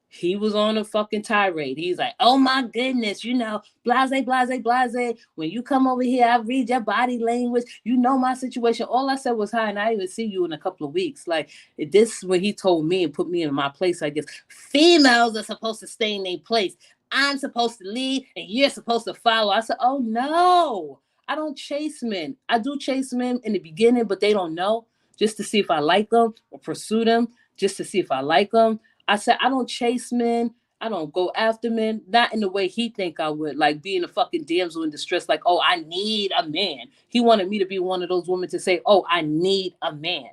he was on a fucking tirade. He's like, oh my goodness, blase, blase, blase. When you come over here, I read your body language. You know my situation. All I said was hi, and I even see you in a couple of weeks. Like, this when he told me and put me in my place, I guess. Females are supposed to stay in their place. I'm supposed to lead, and you're supposed to follow. I said, oh no. I don't chase men. I do chase men in the beginning, but they don't know. Just to see if I like them or pursue them, just to see if I like them. I said, I don't chase men. I don't go after men. Not in the way he think I would, like being a fucking damsel in distress, like, oh, I need a man. He wanted me to be one of those women to say, oh, I need a man.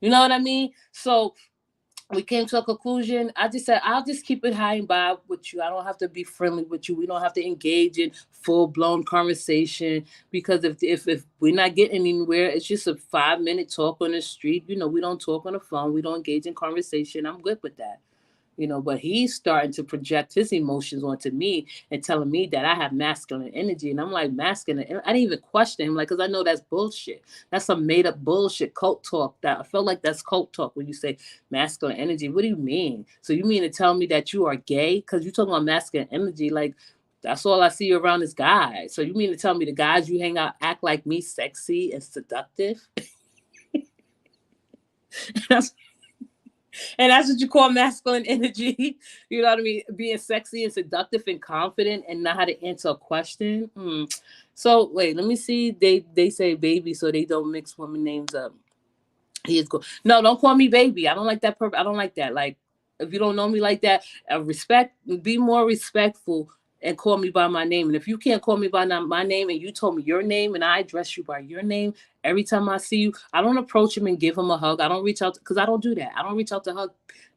You know what I mean? So we came to a conclusion. I just said, I'll just keep it high and by with you. I don't have to be friendly with you. We don't have to engage in full blown conversation, because if we're not getting anywhere, it's just a 5 minute talk on the street. We don't talk on the phone. We don't engage in conversation. I'm good with that. But he's starting to project his emotions onto me and telling me that I have masculine energy. And I'm like, masculine? I didn't even question him, like, because I know that's bullshit. That's some made up bullshit cult talk. That I felt like that's cult talk when you say masculine energy. What do you mean? So you mean to tell me that you are gay? Because you're talking about masculine energy, like, that's all I see around is guys. So you mean to tell me the guys you hang out act like me, sexy and seductive? that's And that's what you call masculine energy. You know what I mean? Being sexy and seductive and confident and not how to answer a question. So wait, let me see. They say baby, so they don't mix women names up. He is cool. No, don't call me baby. I don't like that. I don't like that. Like, if you don't know me like that, respect. Be more respectful and call me by my name. And if you can't call me by my name, and you told me your name, and I address you by your name every time I see you, I don't approach him and give him a hug. I don't reach out because I don't do that. I don't reach out to hug.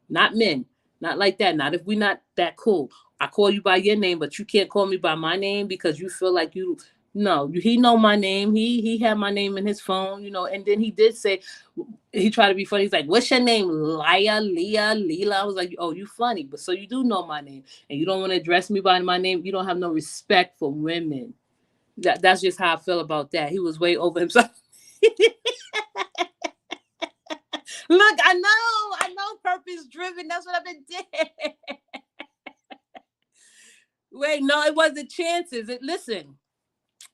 Not men. Not like that. Not if we're not that cool. I call you by your name, but you can't call me by my name because you feel like you. No, he know my name. He had my name in his phone, and then he did say, he tried to be funny. He's like, "What's your name? Laya, Leah, Leela." I was like, "Oh, you funny, but so you do know my name, and you don't want to address me by my name. You don't have no respect for women." That's just how I feel about that. He was way over himself. Look, I know, purpose driven. That's what I've been doing. Wait, no, it wasn't chances. Listen,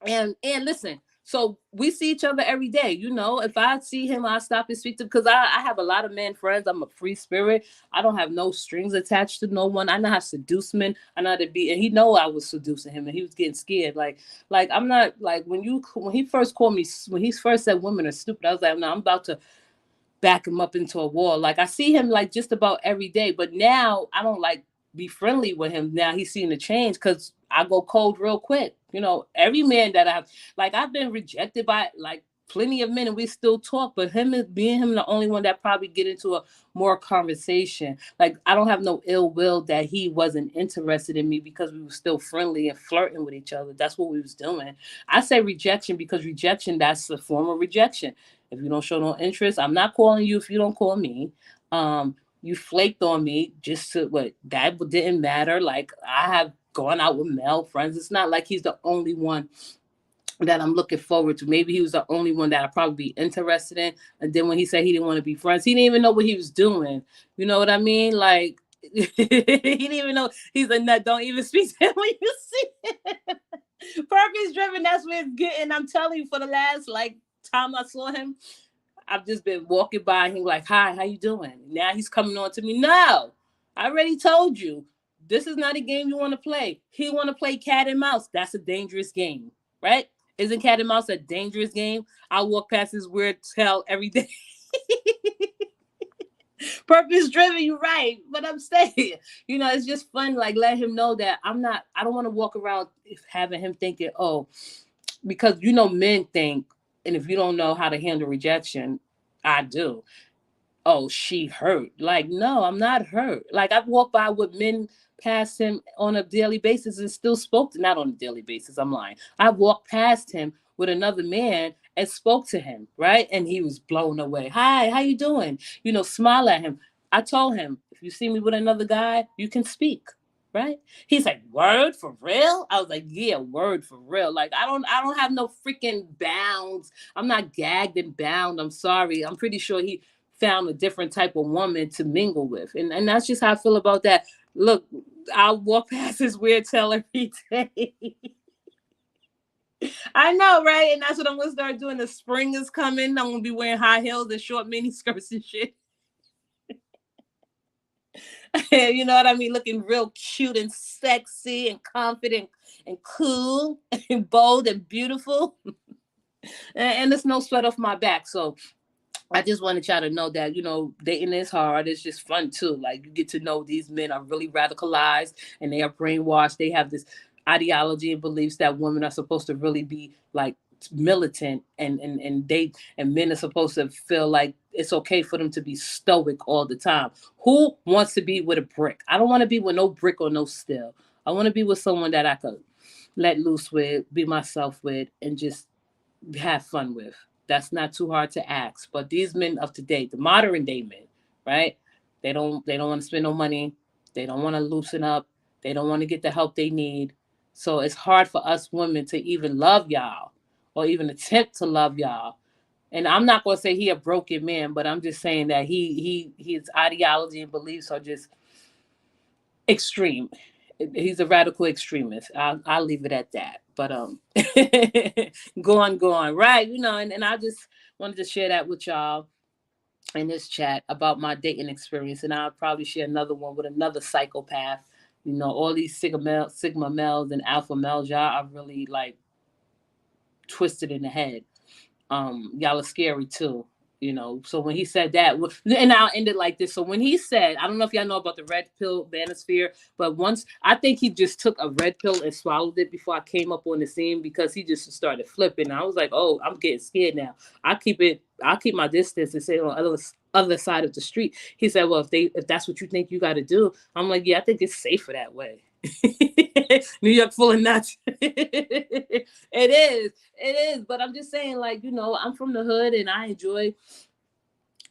and listen, so we see each other every day. If I see him, I stop and speak to him because I have a lot of men friends. I'm a free spirit. I don't have no strings attached to no one. I know how to seduce men. I know how to be, and he know I was seducing him, and he was getting scared. Like I'm not like when he first called me, when he first said women are stupid. I was like, no, I'm about to back him up into a wall. Like I see him like just about every day, but now I don't like be friendly with him. Now he's seeing the change because I go cold real quick. Every man that I've been rejected by like plenty of men, and we still talk. But being him the only one that probably get into a more conversation. Like I don't have no ill will that he wasn't interested in me because we were still friendly and flirting with each other. That's what we was doing. I say rejection because rejection, that's a form of rejection. If you don't show no interest, I'm not calling you if you don't call me. You flaked on me just to what that didn't matter. Like I have gone out with male friends. It's not like he's the only one that I'm looking forward to. Maybe he was the only one that I'd probably be interested in. And then when he said he didn't want to be friends, he didn't even know what he was doing. You know what I mean? Like he didn't even know he's a nut. Don't even speak to him when you see him. Purpose driven, that's where it's getting. I'm telling you, for the last time I saw him, I've just been walking by him like, "Hi, how you doing?" Now he's coming on to me. No, I already told you. This is not a game you want to play. He want to play cat and mouse. That's a dangerous game, right? Isn't cat and mouse a dangerous game? I walk past this weird tail every day. Purpose driven, you're right. But I'm saying, it's just fun. Like, let him know that I don't want to walk around having him thinking, oh, because men think, and if you don't know how to handle rejection, I do. Oh, she hurt. Like, no, I'm not hurt. Like, I've walked by with men past him on a daily basis and still spoke to, not on a daily basis, I'm lying. I walked past him with another man and spoke to him, right? And he was blown away. Hi, how you doing? Smile at him. I told him, if you see me with another guy, you can speak. Right? He's like, word for real? I was like, yeah, word for real. Like, I don't have no freaking bounds. I'm not gagged and bound. I'm sorry. I'm pretty sure he found a different type of woman to mingle with. And that's just how I feel about that. Look, I'll walk past this weird tail every day. I know, right? And that's what I'm gonna start doing. The spring is coming. I'm gonna be wearing high heels and short mini skirts and shit. You know what I mean? Looking real cute and sexy and confident and cool and bold and beautiful. And there's no sweat off my back. So I just wanted y'all to know that, dating is hard. It's just fun too. Like you get to know these men are really radicalized and they are brainwashed. They have this ideology and beliefs that women are supposed to really be like militant and men are supposed to feel like it's okay for them to be stoic all the time. Who wants to be with a brick? I don't want to be with no brick or no steel. I want to be with someone that I could let loose with, be myself with, and just have fun with. That's not too hard to ask. But these men of today, the modern day men, right? They don't want to spend no money. They don't want to loosen up. They don't want to get the help they need. So it's hard for us women to even love y'all or even attempt to love y'all. And I'm not gonna say he a broken man, but I'm just saying that his ideology and beliefs are just extreme. He's a radical extremist. I'll leave it at that. But go on, right? And I just wanted to share that with y'all. in this chat about my dating experience, and I'll probably share another one with another psychopath. You know, all these sigma males and alpha males, y'all are really like twisted in the head. Y'all are scary too. You know, so when he said that, and I'll end it like this. So when he said, I don't know if y'all know about the red pill manosphere, but once I think he just took a red pill and swallowed it before I came up on the scene because he just started flipping. I was like, oh, I'm getting scared now. I'll keep my distance and say on the other side of the street. He said, well, if that's what you think you got to do, I'm like, yeah, I think it's safer that way. New York full of nuts. It is. It is. But I'm just saying, like, you know, I'm from the hood and I enjoy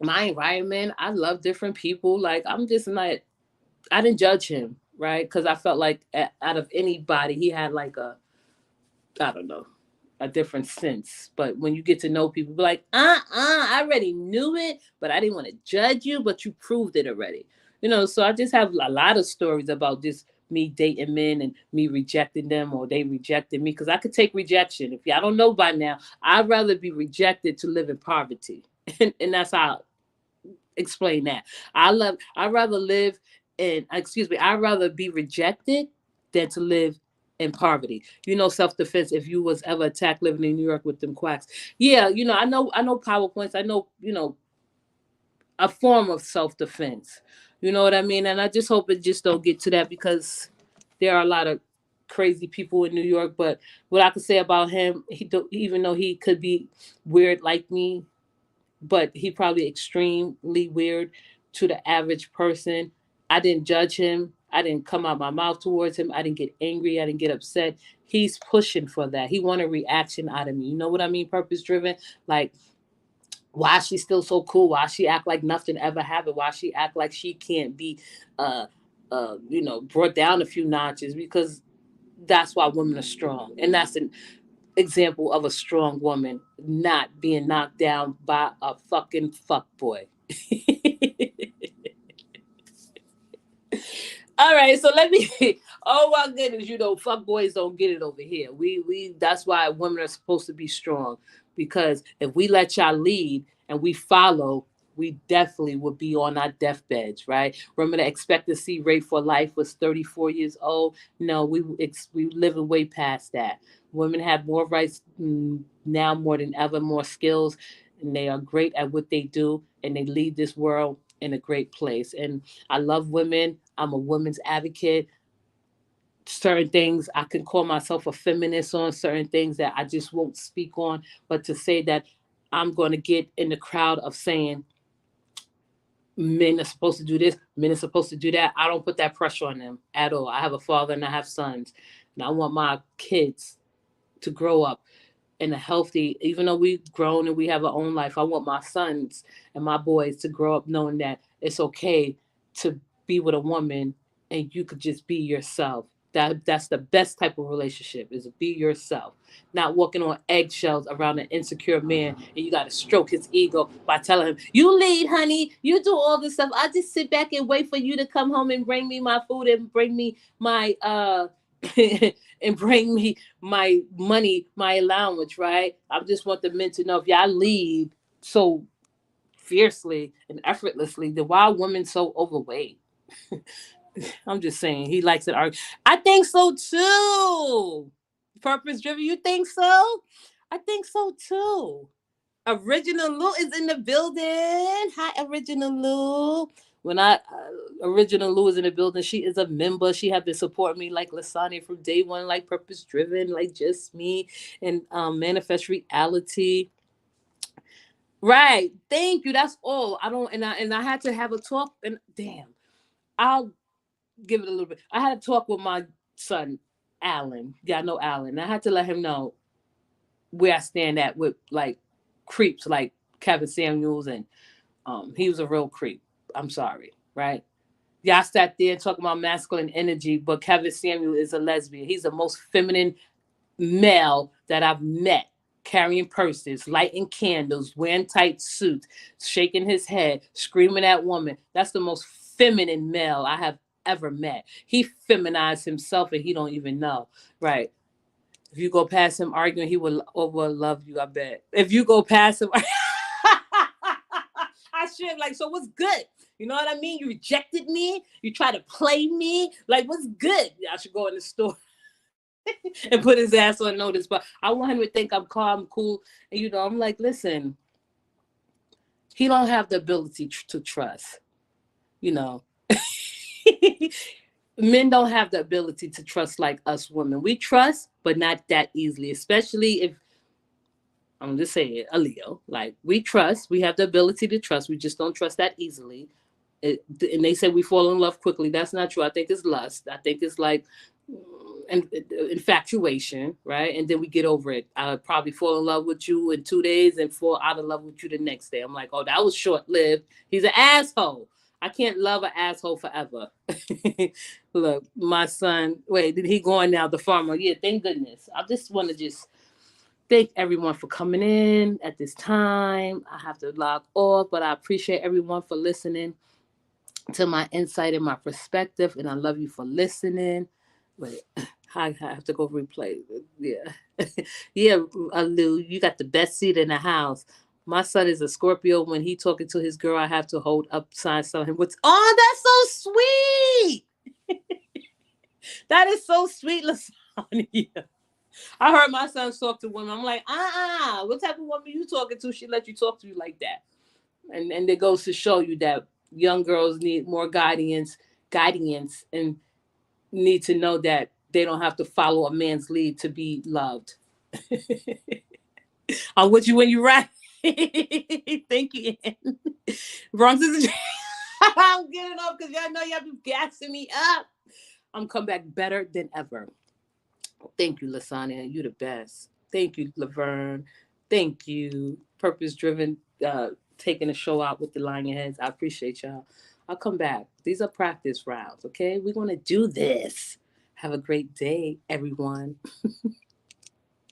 my environment. I love different people. Like, I'm just not, I didn't judge him, right? Because I felt like out of anybody, he had like I don't know, a different sense. But when you get to know people, be like, I already knew it, but I didn't want to judge you, but you proved it already. You know, so I just have a lot of stories about just me dating men and me rejecting them or they rejected me because I could take rejection. If y'all don't know by now, I'd rather be rejected to live in poverty. And that's how explain that. I'd rather live in excuse me, I'd rather be rejected than to live in poverty. You know, self-defense, if you was ever attacked living in New York with them quacks. Yeah, you know, I know PowerPoints, I know, you know, a form of self-defense. You know what I mean? And I just hope it just don't get to that because there are a lot of crazy people in New York. But what I could say about him, even though he could be weird like me, but he probably extremely weird to the average person. I didn't judge him. I didn't come out my mouth towards him. I didn't get angry. I didn't get upset. He's pushing for that. He wanted reaction out of me. You know what I mean? Purpose driven. Like, why she still so cool? Why she act like nothing ever happened? Why she act like she can't be, uh, you know, brought down a few notches? Because that's why women are strong, and that's an example of a strong woman not being knocked down by a fucking fuck boy. All right, so let me. Oh my goodness, you know, fuck boys don't get it over here. We that's why women are supposed to be strong because if we let y'all lead and we follow, we definitely would be on our deathbeds, right? Remember the expectancy rate for life was 34 years old. No, we living way past that. Women have more rights now more than ever, more skills, and they are great at what they do, and they lead this world in a great place. And I love women. I'm a women's advocate. Certain things I can call myself a feminist on, certain things that I just won't speak on. But to say that I'm going to get in the crowd of saying men are supposed to do this, men are supposed to do that, I don't put that pressure on them at all. I have a father and I have sons, and I want my kids to grow up in a healthy, even though we've grown and we have our own life, I want my sons and my boys to grow up knowing that it's okay to be with a woman and you could just be yourself. That's the best type of relationship is be yourself, not walking on eggshells around an insecure man and you got to stroke his ego by telling him you lead, honey, you do all this stuff, I just sit back and wait for you to come home and bring me my food and bring me my and bring me my money, my allowance, right? I just want the men to know if y'all lead so fiercely and effortlessly, then why are women so overweight? I'm just saying he likes it. I think so too. Purpose driven. You think so? I think so too. Original Lou is in the building. Hi, Original Lou. When Original Lou is in the building, she is a member. She have been supporting me like Lasagna from day one, like Purpose Driven, like Just Me, and Manifest Reality. Right. Thank you. That's all. I don't and I had to have a talk and damn. I'll give it a little bit. I had a talk with my son, Alan. Yeah, I know Alan. I had to let him know where I stand at with like creeps like Kevin Samuels and he was a real creep. I'm sorry, right? Y'all sat there talking about masculine energy, but Kevin Samuel is a lesbian. He's the most feminine male that I've met. Carrying purses, lighting candles, wearing tight suits, shaking his head, screaming at women. That's the most feminine male I have ever met. He feminized himself and he don't even know. Right. If you go past him arguing, he will over love you, I bet. If you go past him, I shit. Like, so what's good? You know what I mean? You rejected me. You try to play me. Like, what's good? I should go in the store and put his ass on notice. But I want him to think I'm calm, cool. And, I'm like, listen, he don't have the ability to trust. You know, men don't have the ability to trust like us women. We trust, but not that easily, especially if I'm just saying a Leo. Like we trust, we have the ability to trust. We just don't trust that easily. And they say we fall in love quickly. That's not true. I think it's lust. I think it's like infatuation, right? And then we get over it. I would probably fall in love with you in 2 days and fall out of love with you the next day. I'm like, oh, that was short lived. He's an asshole. I can't love an asshole forever. Look, my son, wait, did he going now? The farmer. Yeah, thank goodness. I just want to just thank everyone for coming in at this time. I have to log off, but I appreciate everyone for listening to my insight and my perspective, and I love you for listening. Wait, I have to go replay. Yeah, yeah, Lou, you got the best seat in the house. My son is a Scorpio. When he talking to his girl, I have to hold up signs telling him what's. Oh, that's so sweet. That is so sweet, Lasagna. I heard my son talk to women. I'm like, what type of woman you talking to? She let you talk to you like that. And it goes to show you that young girls need more guidance, and need to know that they don't have to follow a man's lead to be loved. I'm with you when you're right. Thank you. Ian. Bronx is. I'm getting up because y'all know y'all be gassing me up. I'm come back better than ever. Thank you, Lasagna. You the best. Thank you, Laverne. Thank you, Purpose Driven, taking the show out with the lion heads. I appreciate y'all. I'll come back. These are practice rounds, okay? We're going to do this. Have a great day, everyone.